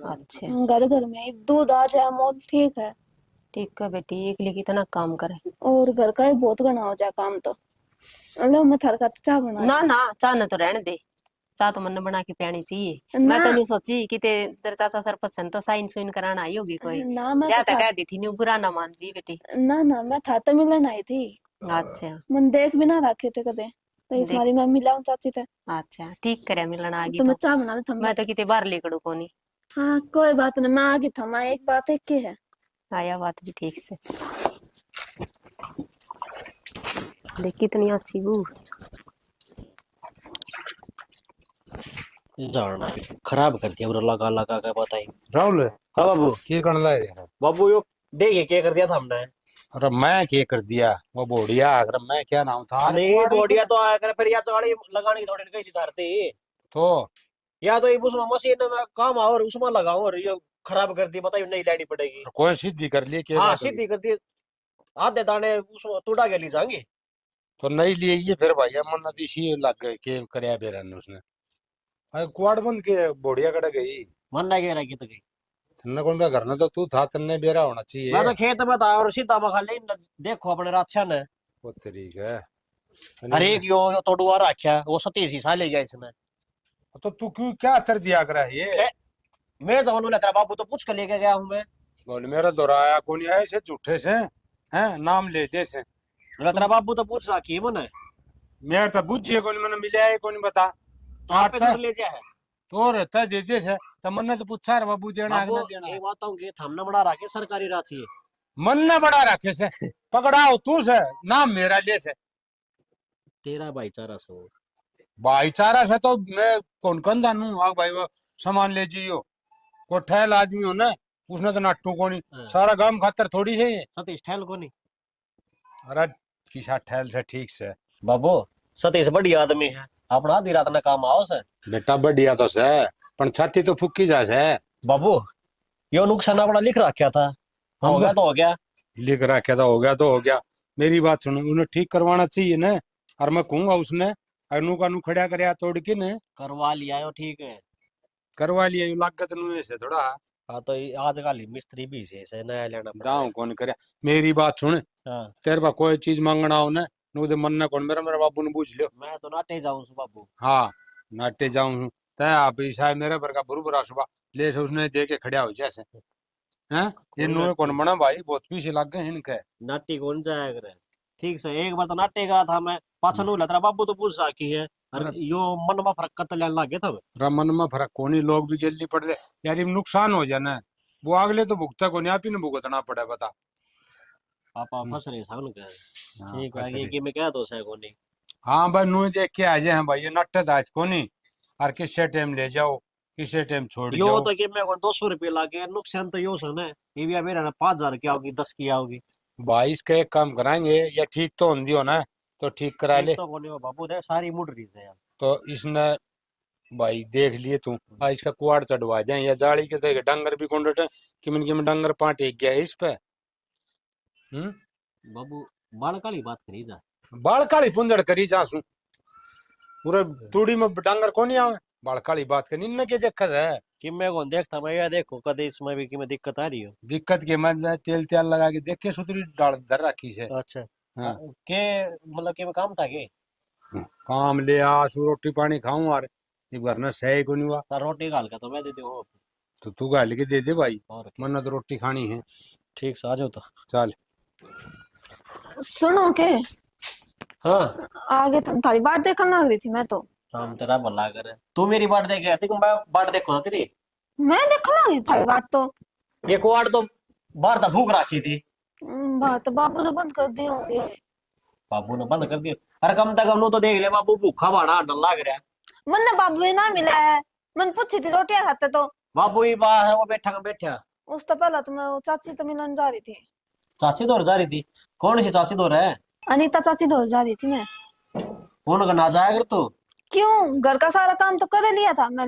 अच्छा
घर घर में दूध आ जाए मोल ठीक है।
ठीक है बेटी एक लिए कितना काम करे
और घर का ही बहुत घना हो जाए काम तो। लो मैं थार का चाय बना
ना ना चाह न तो रहने दे चाह तो मन बना के पियानी चाहिए।
ना।
मैं तो नहीं सोची कि तेरे चाचा सरपंच सन तो साइन सुइन कराना आई होगी कोई
ना मैं
ज्यादा कह दी थी न्यू बुरा ना मान जी बेटी।
ना मैं था तो मिलन आई थी
अच्छा
मन देख भी ना रखे थे कदे तो इस मारी मैं मिलाऊं चाची थे
अच्छा ठीक करे मिलना आगे
तो मैं
तो
चाय बना ले
मैं तो किते बाहर लेकड़ू कोनी।
हाँ कोई बात नहीं मैं आगे था मैं एक बात एक के है।
आया बात भी ठीक से देख कितनी अच्छी बू
जानना खराब कर दिया पूरा लगा लगा के बताई।
राहुल
हाँ बाबू
की करना है
बाबू यो देखिए क्या कर दिया था हमने।
अरे मैं क्या कर दिया वो बोड़िया, अगर मैं क्या नाम था
नहीं बोडिया तो आया करे, फिर या तो गाड़ी लगानी थोड़ी कहीं थी धरती,
तो
या तो ये उसमें मशीन में काम आओ और उसमें लगाओ और ये खराब कर दी, बताइए नहीं लेनी पड़ेगी।
कोई सीधी कर लिए क्या
हाँ
बात होगी?
सीधी कर दी, आधे दाने उसमें तुड़ा के ली जाएंगे।
तो नहीं लिए ये फिर भाई मन नतीशी लग गए के करया बेरा ने उसने। अरे कुआड़ बंद के बोड़िया कड़ गई।
मन ना कह रहा कि तो गई।
तन्ने कौन का घर ना तो तू था, तन्ने बेरा होना चाहिए।
मैं तो खेत में था और सीधा में खाली देखो अपने राक्षा ने
वो तरीका है।
अरे यो तो डुआ रखा है, वो 27 साल ले गया इसने।
तो तू क्यों क्या कर दिया कर ये?
मैं तो उन्होंने तेरा बाबू तो पूछ कर लेके गया हूँ मैं।
बोल मेरा दोहराया कौन ऐसे झूठे से हैं नाम ले दे से।
बोला तेरा बाबू तो पूछ रहा कि मने
मेरे तो बुझिए कौन मैंने मिला है कौन बता।
तो आप पे तो ले जा है।
तो रहता दे दे से तो मन ने तो पूछा रे बाबू देना है कि
बाबू
ना देना है।
एक बात कि थामना बड़ा रखे सरकारी राशि है।
मन ने बड़ा रखे से पकड़ाओ तू से नाम मेरा ले से।
तेरा भाईचारा सो
भाईचारा से तो मैं कौन कौन जानू आग भाई वो सामान ले जियो को ठहल आदमी हो ना उसने तो नाटू को नहीं
हाँ।
सारा गांव खातर थोड़ी से ही।
सतीश ठहल को नहीं।
अरे किसा ठहल से ठीक से
बाबू सतीश बड़ी आदमी है, अपना आधी रात ना काम आओ से।
बेटा बढ़िया तो से पण छाती तो फुक्की जा से।
बाबू यो नुकसान अपना लिख रखा था, हो गया तो हो गया।
लिख रखा तो हो गया तो हो गया। मेरी बात सुनो उन्हें ठीक करवाना चाहिए ना। और मैं कहूंगा उसने अनु का नु खड़ा करया तोड़ के ने
करवा लिया यो ठीक है।
करवा लिया यू लागत नु ऐसे थोड़ा।
हाँ तो आजकल मिस्त्री भी से नया लेना पड़ा
गाँव कौन करया। मेरी बात सुन
हाँ
तेरे पा कोई चीज मांगना हो ना नु दे मन ना कौन मेरा मेरा बाबू ने पूछ लियो।
मैं तो नाटे जाऊं सु बाबू।
हाँ नाटे जाऊं तय आप ईसा मेरे पर का बुरबुरा सुबह ले से उसने दे के खड़ा हो जैसे हैं ये नु कौन बना भाई बहुत पीछे लग गए इनके।
नाटी कौन जाया करे। ठीक से एक बार तो नाटे गया था मैं, पाछा नु लतरा बाबू तो पूछ रहा की है और यो मन में फर्क कत लेने लगे था मैं।
रमन में फर्क कोनी लोग भी जल्दी पड़ दे यार ये नुकसान हो जाना है वो अगले तो भुगता को नहीं आप ही ने भुगतना पड़े बता।
पापा फंस रहे सान के।
हाँ,
ठीक
फंस
है
रहे।
ये कि मैं क्या दोष है कोनी।
हाँ भाई नु देख के आ जाए हैं भाई ये नट्टे दाज कोनी और किससे टाइम ले जाओ किससे टाइम छोड़
यो
जाओ।
तो कि मेरे को 200 रुपये लागे, नुकसान तो यो सन है। ये भी मेरा ना 5000 की आओगी 10 की आओगी।
22 का एक काम कराएंगे या ठीक तो होंगी हो ना तो ठीक करा ले।
तो कोनी बाबू दे सारी मुड़ रही है यार।
तो इसने भाई देख लिए तू आज इसका कुआड़ चढ़वा जाए या जाली के देखे डंगर भी कौन डटे किमन डंगर पाट एक गया है इस पे।
बाबू बाल काली बात करी जा।
बाल काली पुंजड़ करी जासू पूरे तूड़ी में डंगर को नहीं आवे बाल काली बात करनी इनने के दिक्कत है।
कि मैं कौन देखता मैं, या देखो कदे इसमें भी कि मैं दिक्कत आ रही हो।
दिक्कत के मैं तेल तेल लगा के देखे सुतरी डाल धर रखी से।
अच्छा
हाँ।
के मतलब के में काम था के
काम ले आसू रोटी पानी खाऊं और एक बार ना सही को नहीं हुआ
तार रोटी गाल का तो मैं दे दूं।
तो तू गाल के दे दे भाई
और क्या।
मन्ना तो रोटी खानी है।
ठीक से आ जाओ तो।
चल
सुनो के
हाँ
आगे थारी बाट देखने लग रही थी मैं तो।
हम तेरा भला करे, तू मेरी बाट देखे आती मैं बाट देखो था तेरी।
मैं देखने लग रही थारी बाट तो।
ये कुआड़ तो बाहर था भूख रखी थी।
बात बाबू ने बंद कर दी होंगे।
बाबू ने बंद कर दिया। अरे कम से कम नो तो देख ले बाबू भूखा बाड़ा न लग रहा।
मन ने बाबू ही ना मिला है, मन पूछी थी रोटियां खाते तो।
बाबू ही बाहर है वो बैठा बैठा।
उस तो पहला तो मैं वो चाची तो मिलन जा रही थी।
चाची दौर जा रही थी? कौन सी चाची दौर है?
अनीता चाची दौर जा रही थी मैं।
उनका ना जाया कर तू।
क्यों घर का सारा काम तो कर लिया था मैं,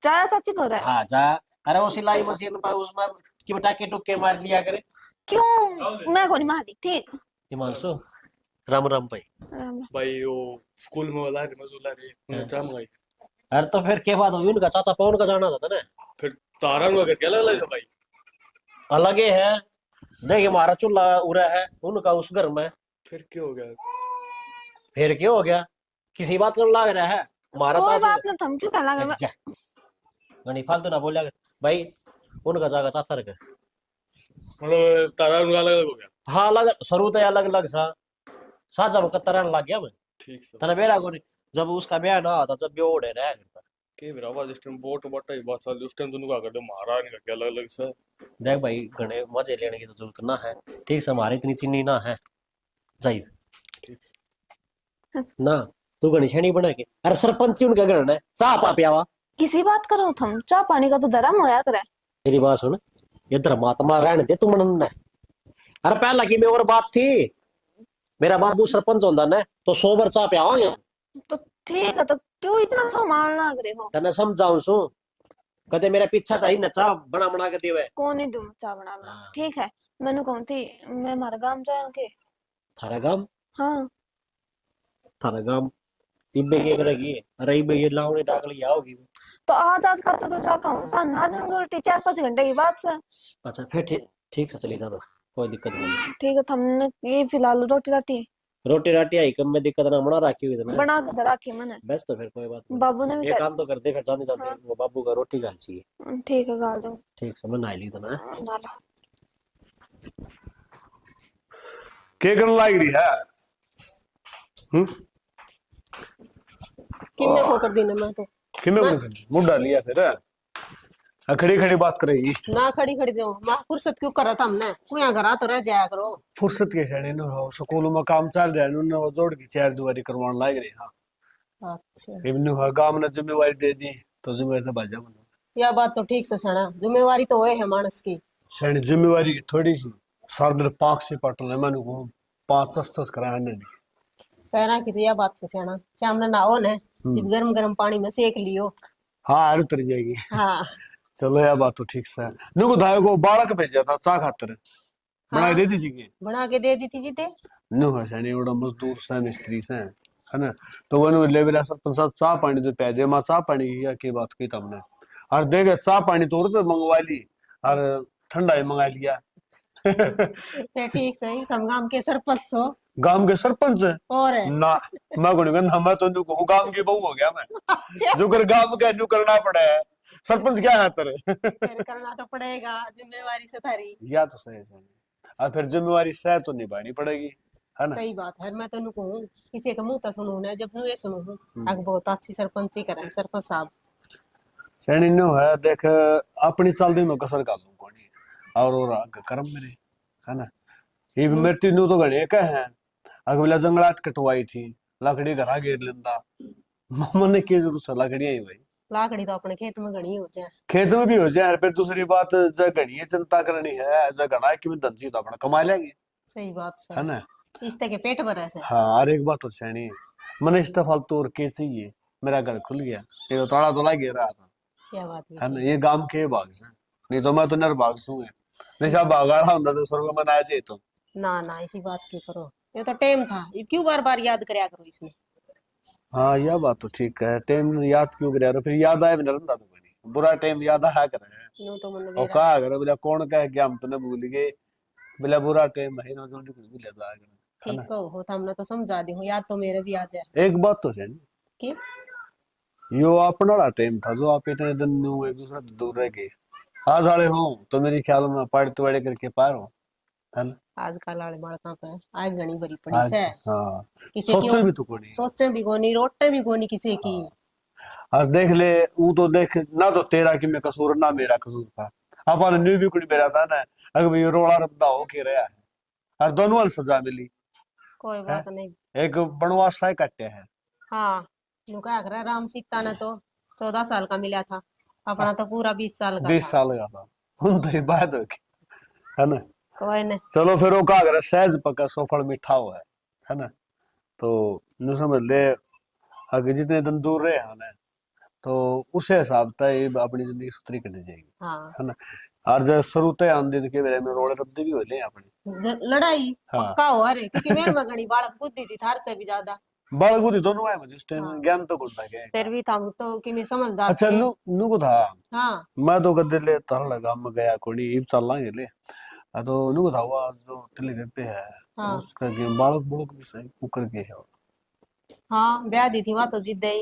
जाया चाची दौर है।
हाँ जा। अरे वो सिलाई मशीन पर उसमें कि टाके टुक्के मार लिया करे।
क्यों मैं को नहीं मारी ठीक।
हिमांशु राम राम भाई।
भाई वो स्कूल में वाला मजूला रे उन्हें चाम गई।
अरे तो फिर के बाद हुई उनका चाचा पवन का जाना था ना।
फिर तारा नु अगर क्या लगा भाई
अलग ही है। देखिए हमारा चूल्हा उड़ा है उनका उस घर में।
फिर क्या हो गया?
फिर क्या हो गया? किसी बात कर लग रहा है हमारा
कोई
चाचा।
बात ना थम क्यों कहला मैं।
गणी फालतू ना बोलिया भाई। उनका जागा चाचा रखे।
मतलब तारा नु अलग अलग हो गया।
हाँ अलग शुरू तो अलग अलग सा साजा में कतरा लग गया मैं।
ठीक से
तना बेरा को जब उसका ब्याह ना होता जब ब्याह उड़े रहा करता।
के बिरावा जिस टाइम बोट बटा ही बात साल उस टाइम तो नुका कर दे मारा नहीं क्या अलग अलग से।
देख भाई घने मजे लेने की तो जरूरत ना है। ठीक से हमारी इतनी चीनी ना है जाइए।
ठीक
ना तू घनी छेनी बना के। अरे सरपंच उनके घर ने चाह पा पियावा।
किसी बात करो थम, चाह पानी का तो धर्म होया करे।
मेरी बात सुन ये धर्मात्मा रहने दे तू मन। अरे पहला की में और बात थी, मेरा बाबू सरपंच होता ना तो 100 बार चाह पे आओगे।
तो ठीक है, तो क्यों इतना संभाल लग रहे हो?
तने समझाऊं सु, कदे मेरा पीछा था ही न चाह बना बना के देवे।
कौन ही दूं चाह बना बना।
हाँ।
ठीक है, मैंने कौन थी, मैं हमारे गांव जाऊंगी।
थारा गांव?
हाँ।
थारा गांव इब्बे के करेगी? अरे इब्बे ये लावणी डाक ली आओगी।
तो आज खाता तो चाह कहूँ सन आ जाऊंगी उल्टी 4-5 घंटे की बात से।
अच्छा फिर ठीक, ठीक है चली जाना, कोई दिक्कत नहीं।
ठीक है, तुमने ये फिलहाल रोटी राटी
रोटी राटी आई कम में दिक्कत ना, बना रखी हुई इतना
बना के रखी मैंने।
बस, तो फिर कोई बात नहीं।
बाबू ने भी
ये काम तो कर दे फिर जाने जाते।
हाँ।
वो बाबू का रोटी गाल चाहिए।
ठीक है, गाल दूं।
ठीक समझ ना ली तो ना।
डालो।
के करने लग रही है?
किन्ने को कर देने मैं तो
किन्ने को मुंडा लिया फिर? खड़ी खड़ी बात करेगी
ना, खड़ी खड़ी दो मां फुर्सत क्यों करा था हमने, कोई यहाँ घर तो रह जाया करो।
फुर्सत के छड़े न हो स्कूल में काम चल रहा है न वो जोड़ की चार दुआरी करवाने लग रही। हां
अच्छा,
इब्नु है गांव ने जिम्मेवारी दे दी तो जिम्मेवारी तो बाजा बनो।
यह बात तो ठीक से सना, जिम्मेवारी तो है मानस की।
सैनी जिम्मेवारी की थोड़ी सी सरदर पाक से पटल है मैंने को 5-10 कराया नहीं।
पहना की तो यह बात से सना, शाम ने नहाओ ने, जब गरम गरम पानी में सेक लियो।
हाँ हर उतर जाएगी।
हाँ
चलो यार बात तो ठीक से है। नुको धाय को बालक भेजा था चा खातर बना
हाँ।
दे दी जी
बना के दे दी थी जीते।
नु है सैनी बड़ा मजदूर से मिस्त्री से है ना, तो वो ले बेला सरपंच साहब चाह पानी तो पै दे मां चाह पानी की बात की तुमने और देख चाह पानी तो मंगवा ली और ठंडा ही मंगा लिया।
ते ठीक सही, तुम गांव के सरपंच सो।
गांव के सरपंच है
और है।
ना, मैं को नहीं मैं तो नुको गांव की बहू हो गया मैं जो कर गांव का नु करना पड़ा है। सरपंच क्या है तेरे?
फिर करना तो पड़ेगा, जिम्मेवारी से थारी।
या तो सही सही और फिर जिम्मेवारी सह तो निभानी पड़ेगी है ना।
सही बात है, मैं तो कहूँ किसी का मुंह तो सुनू ना, जब ये सुनू अग बहुत अच्छी सरपंच ही करे सरपंच साहब।
सैनी नो है देख अपनी चलती में कसर कर लूं कोनी और कर्म मेरे है ना। ये मृत्यु नु तो घणे का है अगला जंगलात कटवाई थी लकड़ी घरा घेर लेंदा मन की जरूरत से लकड़ियां ही भाई
लाकड़ी तो अपने खेत में घनी हो जाए।
खेत में भी हो जाए फिर दूसरी बात जो घनी चिंता करनी है जो घना कि मैं धनजी तो अपना कमा लेंगे।
सही बात
है ना।
इसते के पेट भरा से।
हाँ और एक बात तो सैनी मन इस फालतू और के चाहिए मेरा घर खुल गया ये तो ताला तो लग रहा था
क्या बात
है ना। ये गांव के भाग से नहीं तो मैं तो नर भाग सू है नहीं सब भागाड़ा होता तो स्वर्ग में ना जाए तो
ना ना इसी बात की करो, ये तो टाइम था, ये क्यों बार बार याद करया करो इसमें।
हाँ यह बात तो ठीक है टाइम याद क्यों करे फिर याद आए बिना रंदा तो बनी बुरा टाइम याद आया करे
नो तो मन
और
मेरा
कहा करे बोला कौन कहे कि हम तो न भूल गए बोला बुरा टाइम है ना जल्दी कुछ भूल जाता है
ठीक कहो हो, तो हमने तो समझा दी हो, याद तो मेरे भी आ जाए।
एक बात तो है
कि
यो अपना टाइम था जो आप इतने दिन नु एक दूसरे से दूर रह गए आज वाले हो तो मेरे ख्याल में पार्टी तुड़े करके पार हो है ना।
आजकल वाले बालका पे आग घनी भरी पड़ी
आज
से,
हाँ
किसी
सोचे
की
भी तो कोनी
सोचे भी कोनी, रोटे भी कोनी किसी की।
और देख ले वो तो देख ना तो तेरा कि मैं कसूर ना मेरा कसूर था अपन न्यू भी कुछ मेरा था ना अगर भाई रोला रब्दा हो के रहा है और दोनों वाल सजा मिली
कोई बात नहीं।
एक बनवास सा कट्टे है।
हाँ नुका कर राम सीता ने तो 14 साल का मिला था, अपना तो पूरा 20 साल का
20
था।
साल का था उन तो ये बात होगी है ना।
कोई नहीं।
चलो फिर वो कहा करे सहज पका सोफल मीठा हुआ है ना। तो नु समझ ले अगर जितने दिन दूर रहे हैं तो उसे हिसाब से अपनी जिंदगी सुथरी कटी जाएगी
हाँ
है ना। और जब शुरू ते आंदी के मेरे में रोड़े रब्दे भी हो ले अपनी
लड़ाई
हाँ।
पक्का हो अरे, क्योंकि मेरे में घनी बालक बुद्धि थी थारते भी ज्यादा।
बालक बुद्धि दोनों है मुझे उस टाइम
हाँ।
ज्ञान तो कुछ था
फिर भी था तो कि मैं समझदार
अच्छा
थे।
नु नु को था
हाँ
मैं तो कदे ले तार लगा मैं गया कोनी इब चल लांगे ले तो नु को था वो आज जो तिले घर पे है
हाँ
उसका गेम बालक बुलक भी सही कुकर के है।
हाँ ब्याह दी थी वहां तो जिद ही।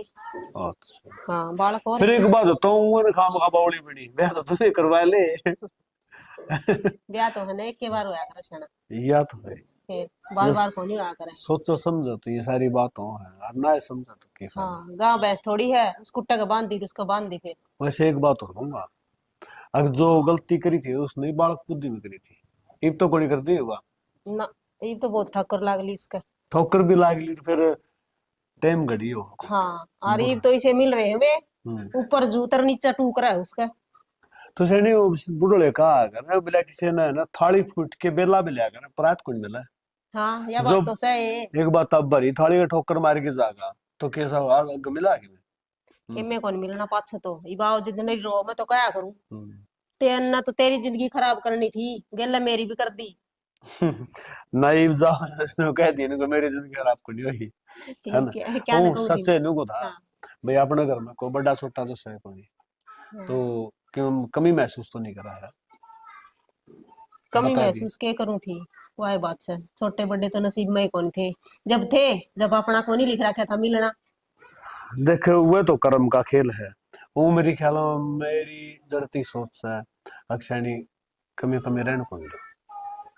अच्छा
हाँ बालक और
फिर एक बात तो उन खाम खा बावली बनी ब्याह तो तुम्हें करवा ले।
ब्याह तो है ना एक के बार होया करे शना,
या तो है
फिर बार बार को नहीं होया करे।
सोचो समझो तो ये सारी बातों है और ना समझो तो क्या फायदा।
हाँ गाँव भैंस थोड़ी है, उस कुत्ते का बांध दी उसको बांध दी फिर।
वैसे एक बात और कहूंगा अगर जो गलती करी थी उसने बालक बुद्धि में करी थी इब तो कोई कर दी होगा
ना ये तो बहुत ठक्कर लागली उसका।
ठोकर भी लाग ली फिर टाइम घड़ी हो।
हाँ और ये तो इसे मिल रहे हैं वे
हम्म।
ऊपर जूतर नीचे टूक रहा है उसका।
तो सैनी वो बुढ़ोले कहा कर बिला किसी ने ना थाली फूट के बेला भी लिया कर परात कौन मिला
हाँ यह
जो
बात तो सही है।
एक बात अब भरी थाली का ठोकर मार के जागा तो कैसा आग मिला कि
कि मैं कौन मिलना पाछो तो इबाओ जितने रो मैं तो क्या करूं।
हम्म।
तेन तो तेरी जिंदगी खराब करनी थी, गेला मेरी भी कर दी।
नाइव जाओ कह दी इनको मेरी जिंदगी खराब करनी हुई है ना।
क्या
ओ
ना कहूं
सच्चे नु को था
हाँ
भाई अपने घर में को बड़ा छोटा तो सही कोनी
हाँ।
तो क्यों कमी महसूस तो नहीं करा है
कमी
बता दी
महसूस के करूं थी। वह बात से छोटे बड़े तो नसीब में ही कौन थे, जब थे जब अपना कौन ही लिख रखा था मिलना।
देख वो तो कर्म का खेल है वो मेरी ख्याल में मेरी जड़ती सोच है अक्षयनी कमी कमी रहने को नहीं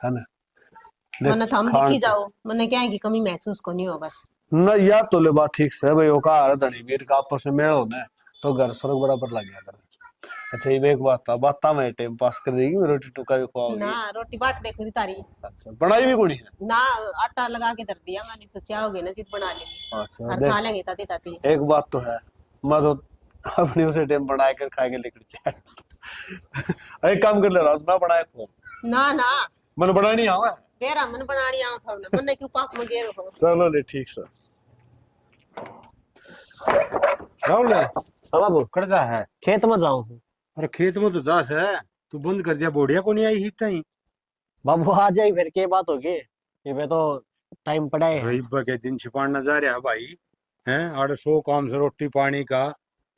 है ना।
मन
देख
थम
खान
दिखी जाओ मैंने क्या है कि कमी महसूस को नहीं हो बस।
ना यार तो ले बात ठीक से भाई वो का आ रहा धनी का आपस में मेल होना है तो घर स्वर्ग बराबर लग गया करे। अच्छा ये एक बात था बात में टाइम पास कर देगी रोटी टुका भी खुआओगी।
ना रोटी बाट देखो थी तारी।
अच्छा बनाई भी कोनी है
ना आटा लगा के धर दिया मैंने, सोचा होगे ना जित बना लेंगे
अच्छा
और
देख
खा लेंगे ताती ताती।
एक बात तो है मैं तो अपने उसे टाइम बना कर खा के लेकर जाए एक काम कर ले राज मैं बनाए खो
ना ना
मन बनानी आवा
बेरा मन बनानी आओ था ना मन क्यों पाप में गेरो हो।
चलो ले ठीक से
राहुल
हाँ बाबू
कट जा है।
खेत में जाऊं।
अरे खेत में तो जा से तू बंद कर दिया बोड़िया को नहीं आई ही तई।
बाबू आ जाए फिर के बात होगी ये पे तो टाइम पड़ा है।
रविवार के दिन छिपाना जा रहा है भाई हैं आड़े 100 काम से रोटी पानी का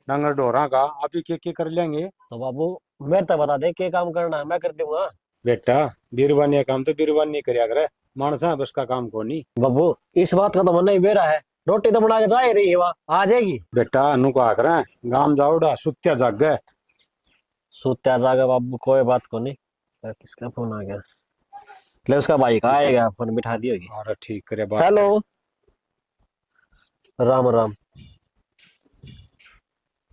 डंगर ढोरा का आप ही के कर लेंगे।
तो बाबू मेरे तो बता दे के काम करना है मैं कर दूंगा।
बेटा बीरबानी का काम तो बीरबानी करया करे मानसा बस का काम को नहीं।
बाबू इस बात का तो मन नहीं बेरा है रोटी तो बना के जा ही रही है वहाँ आ जाएगी।
बेटा अनु को आकर गांव जाओड़ा सुत्या जाग गए
सोते जाएगा बाबू कोई बात को नहीं। किसका फोन आ गया ले उसका भाई का आएगा फोन बिठा दी होगी।
अरे ठीक करे बात।
हेलो राम राम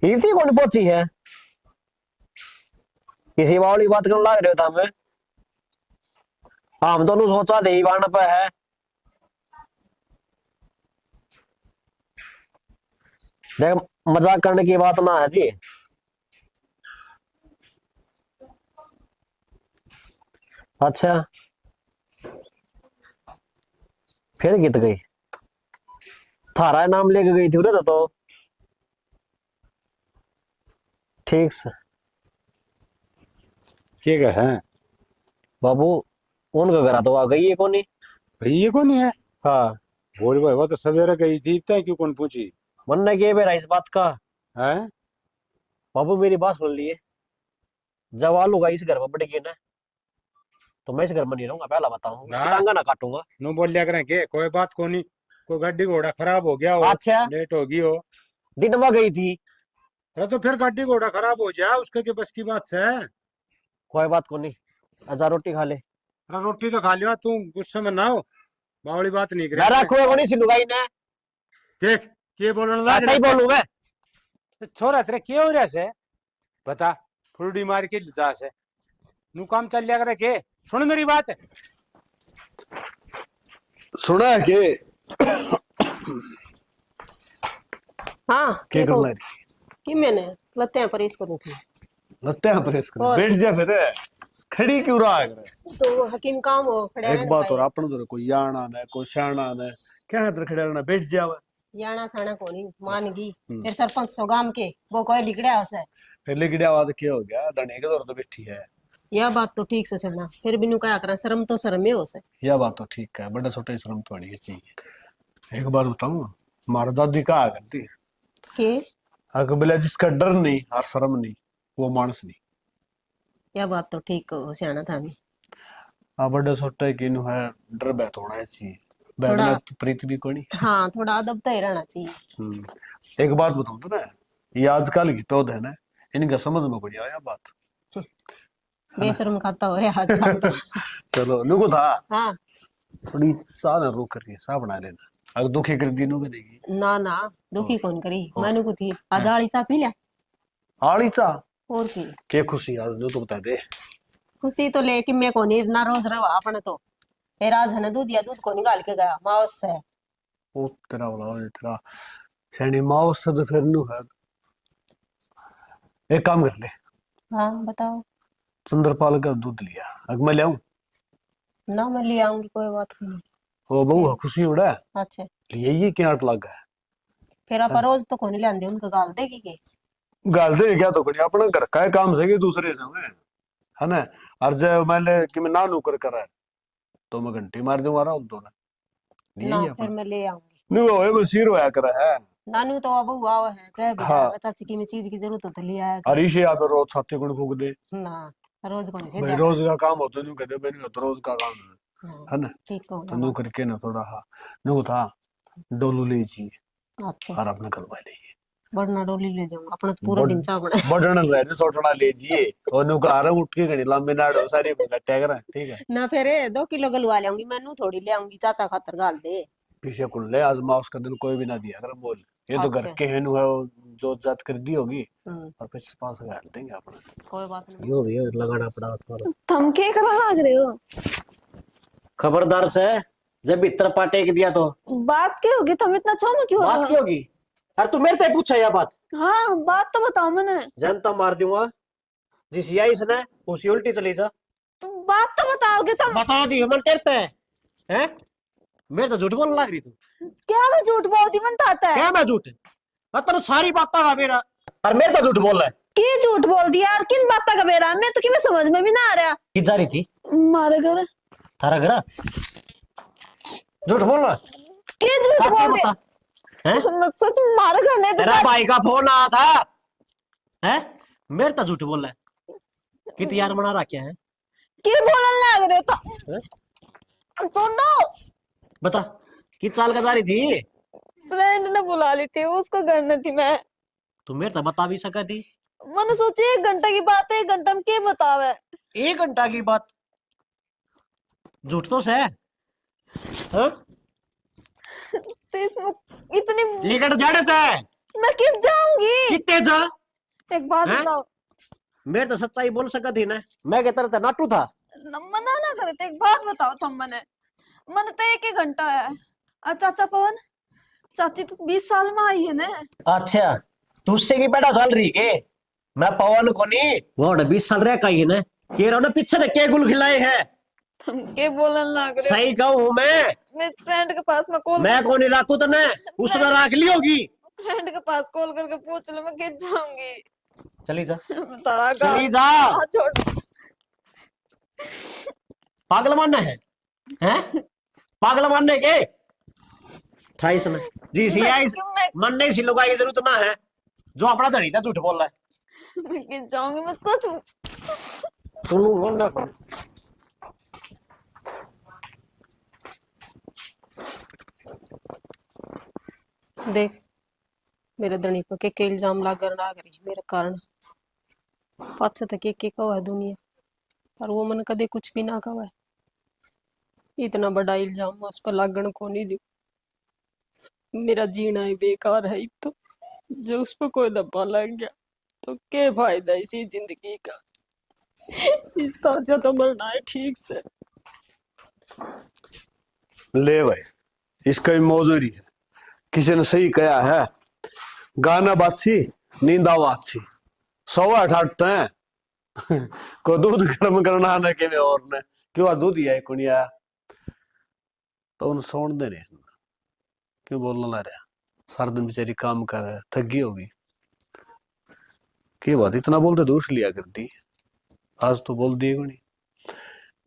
इतनी कौन पहुंची है किसी वाली बात करने लग रहे हो हमें। हम दोनों सोचा दे बाण पे है देख मजाक करने की बात ना है जी। अच्छा फिर कित गई थारा नाम लेके गई थी उधर तो ठीक से
क्या है
बाबू उनका घर तो आ गई है कौन
भाई ये कौन है।
हाँ
बोल भाई वो तो सवेरे गई थी तय क्यों कौन पूछी
मन ने के बेरा इस बात का
है।
बाबू मेरी बात सुन लिए जब आलूगा इस घर में बढ़ गई ना तो मैं इस घर में नहीं रहूंगा पहला बताऊं उसकी
ना।
टांगा ना काटूंगा।
नो बोल लिया करें के कोई बात को नहीं कोई गाड़ी घोड़ा खराब हो गया हो
अच्छा
लेट होगी हो
दिन में गई थी
अरे तो फिर गाड़ी घोड़ा खराब हो जाए उसके के बस की बात है।
कोई बात को नहीं आजा रोटी खा ले।
अरे रोटी तो खा लिया तू गुस्से में ना हो बावड़ी बात नहीं
ना
करे
रखो नहीं सिलुगाई ने
देख के बोलने लगा
ऐसा ही बोलूं मैं।
छोरा तेरे क्या हो रहा से बता फुलडी मार के जा से नु काम चल लिया करे के सुन मेरी बात
सुना है के
हाँ
क्या
देखो
करना है
कि मैंने लत्ते हैं परेश करूँ थी
लगता है प्रेस कर
और-
बैठ जा फिर खड़ी क्यों रहा है
तो हकीम काम हो खड़े
एक बात और अपन तो कोई याना ने कोई शाना ने क्या है तेरे खड़े रहना बैठ जावे
याना साना कोनी मान गई फिर सरपंच सो गाम के वो कोई लिखड़या उसे
फिर लेके आवाज क्या हो गया धने के दौर तो बैठी है।
यह बात तो ठीक से सुना फिर बिनु क्या करा शर्म तो शर्म ही हो से।
यह बात तो ठीक है बड़ा छोटा श्रम तो नहीं चाहिए। एक बात बताऊं हमारा दादी कहा करती है
के
अगर बोला जिसका डर नहीं और शर्म नहीं वो मानस नहीं।
यह बात तो ठीक हो सियाना था मैं
आ बड़ा छोटा की नु है डर बैत होना चाहिए
थोड़ा-
बैठना तो प्रीत भी कोनी।
हाँ थोड़ा अदब तो ही रहना चाहिए।
एक बात बताऊं तो ना ये आजकल की पौध है ना इनका समझ में बढ़िया आया बात।
बेशर्म खाता हो रहा आजकल तो।
चलो नुको था
हाँ
थोड़ी सा ना रोक करके सा बना लेना अगर दुखी कर दी नु देगी
ना ना दुखी कौन करी मैंने को थी आज आली चा पी लिया
आड़ी चा
और की
के खुशी आज जो तो बता दे।
खुशी तो लेकिन मैं को नहीं ना रोज रवा अपने तो फिर आज है ना दूध या दूध को निकाल के गया मावस से
ओ तेरा वाला ये तेरा शनि माओ से तो फिर नु है एक काम कर ले
हाँ बताओ।
चंद्रपाल का दूध लिया, अब मैं ले आऊं?
ना मैं ले आऊंगी, कोई बात नहीं।
ओ बहू
फिर?
खुशी उड़ा
अच्छा,
लिए ये क्या आट लगा है?
फिर आप रोज तो कौन लांदे उनको गाल देगी के?
गाल दे क्या तो करी अपना घर का काम से कि दूसरे से है ना। और जब मैंने कि मैं ना नू कर है तो मैं घंटी मार दूंगा ना तो ना
ना
यही
फिर
अपना
मैं ले आऊंगी।
न्यू होए मैं सिर होया कर है।
नानू तो अब हुआ है, कह भी
हाँ
जाएगा चाची की मैं चीज की जरूरत हो तो ले आया
और
कर।
इसे आप रोज छाती गुण फूक दे
ना रोज कौन से
भाई,
दिया
रोज
कर।
का काम होता है कहते मैंने तो रोज का काम
हाँ,
है ना।
ठीक हो
तो
गया
न्यू
बात।
करके ना थोड़ा हाँ न्यू था डोलू ले जी
अच्छा,
और अपने करवा ले
बड़ना डोली ले जाऊंगा, अपना तो पूरा दिन चाह बना।
बड़न रहे सोटना ले जिए और न्यू का आराम उठ के गणी लंबे नाड़ो सारी टैगर ठीक है।
ना फिर 2 किलो गलवा ले आऊंगी, मैनू थोड़ी ले आऊंगी, चाचा खातर गाल दे।
पीछे कुल ले आज माउस का दिन कोई भी ना दिया कर बोल ये तो घर
अच्छा।
के हैं नु है वो जो जात कर दी होगी
हम्म,
और फिर 5 डाल देंगे अपना
कोई बात नहीं।
यो भी लगाना पड़ा थोड़ा।
तुम क्या करा लाग रहे हो?
खबरदार से, जब इतना पाटे के दिया तो
बात क्या होगी? तुम इतना चौम क्यों हो रहे
बात
हो?
क्या होगी? अरे तू मेरे से पूछा यह बात?
हाँ बात तो बताओ मैंने।
जनता मार दूंगा जिस यही से ना उसी उल्टी चली जा।
तुम बात तो बताओगे तुम?
बता दी मन तेरते हैं? मेरे तो झूठ बोलने लग रही तू।
क्या मैं झूठ बोलती मन आता है?
क्या मैं झूठ? तेरे सारी बातें का मेरा और मेरे तो झूठ बोल रहा है।
की झूठ बोल दिया यार? किन बातों का बेरा? मैं तो कि मैं समझ में भी ना आ रहा।
कि जा रही थी
मारे घर
थारा घर? झूठ बोल रहा
के झूठ
है?
बोल
बता
दिया?
हैं?
मैं सच मारे घर नहीं
तेरा
तो
भाई का फोन आया था हैं? मेरे तो झूठ बोल रहा है कि तैयार बना रहा क्या है?
की बोलने लग रहे हो
हैं?
तो दो
बता कि चाल का जा रही थी?
फ्रेंड ने बुला ली थी, उसको घर न थी मैं।
तू मेरे तो बता भी सका थी।
मैंने सोची 1 घंटा की बात है, 1 घंटा में क्या बतावे?
1 घंटा की बात झूठ तो से हाँ?
तो इसमें इतनी
लेकर जाड़े थे
मैं किस जाऊंगी?
कितने जा?
एक बात
हैं?
बताओ,
मेरे तो सच्चाई बोल सका थी ना, मैं कहता रहता नाटू था।
मना ना करे तो एक बात बताओ तुम मैंने तो 1 ही घंटा है। चाचा पवन, चाची तो 20 साल में आई है ना।
अच्छा तुझसे की बेटा चल रही के? मैं पवन को नहीं वो 20 साल रह का ही ना ये रहो ना पीछे से के गुल खिलाए हैं।
तुम के बोलने लग रहे
सही कहूँ
मैं फ्रेंड के पास में कॉल
मैं को नहीं राखू तो ना उसने राख ली होगी।
फ्रेंड के पास कॉल करके पूछ लो, मैं किस जाऊंगी?
चली जा
तारा
चली जा।
छोड़।
पागल मानना है हैं? पागल मानने के 28 में जी सी आई मनने सी लुगाई की जरूरत ना है जो अपना धड़ी था झूठ बोल रहा है।
मैं किस जाऊंगी? मैं सच
तू बोलना कौन?
देख मेरे धनी पर के इल्जाम लागर ना करी मेरे कारण। पाछे तक के कहो है दुनिया, पर वो मन कदे कुछ भी ना कहो है। इतना बड़ा इल्जाम उस पर लागण को नहीं दू। मेरा जीना ही बेकार है अब तो। जो उस पर कोई धब्बा लग गया तो क्या फायदा इसी जिंदगी का? इस तरह तो मरना है ठीक से।
ले भाई इसका भी मौजूरी है। किसी ने सही कहा है गाना बाछी नींदा वाछी सवा ठाटते हैं को दूध गर्म करना ना के और ने क्यों दूध ही है कुनिया तो उन सोन दे रहे क्यों बोलने ला रहा सारा दिन बेचारी काम कर रहा है थकी होगी के बात इतना बोलते तो उठ लिया करती आज तो बोल दिए नहीं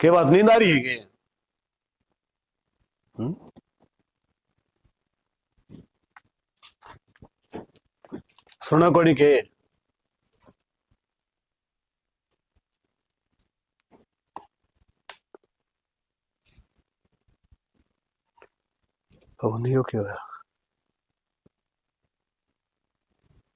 के बात नींद आ रही है के सुना कोनी के नहीं हो क्यों है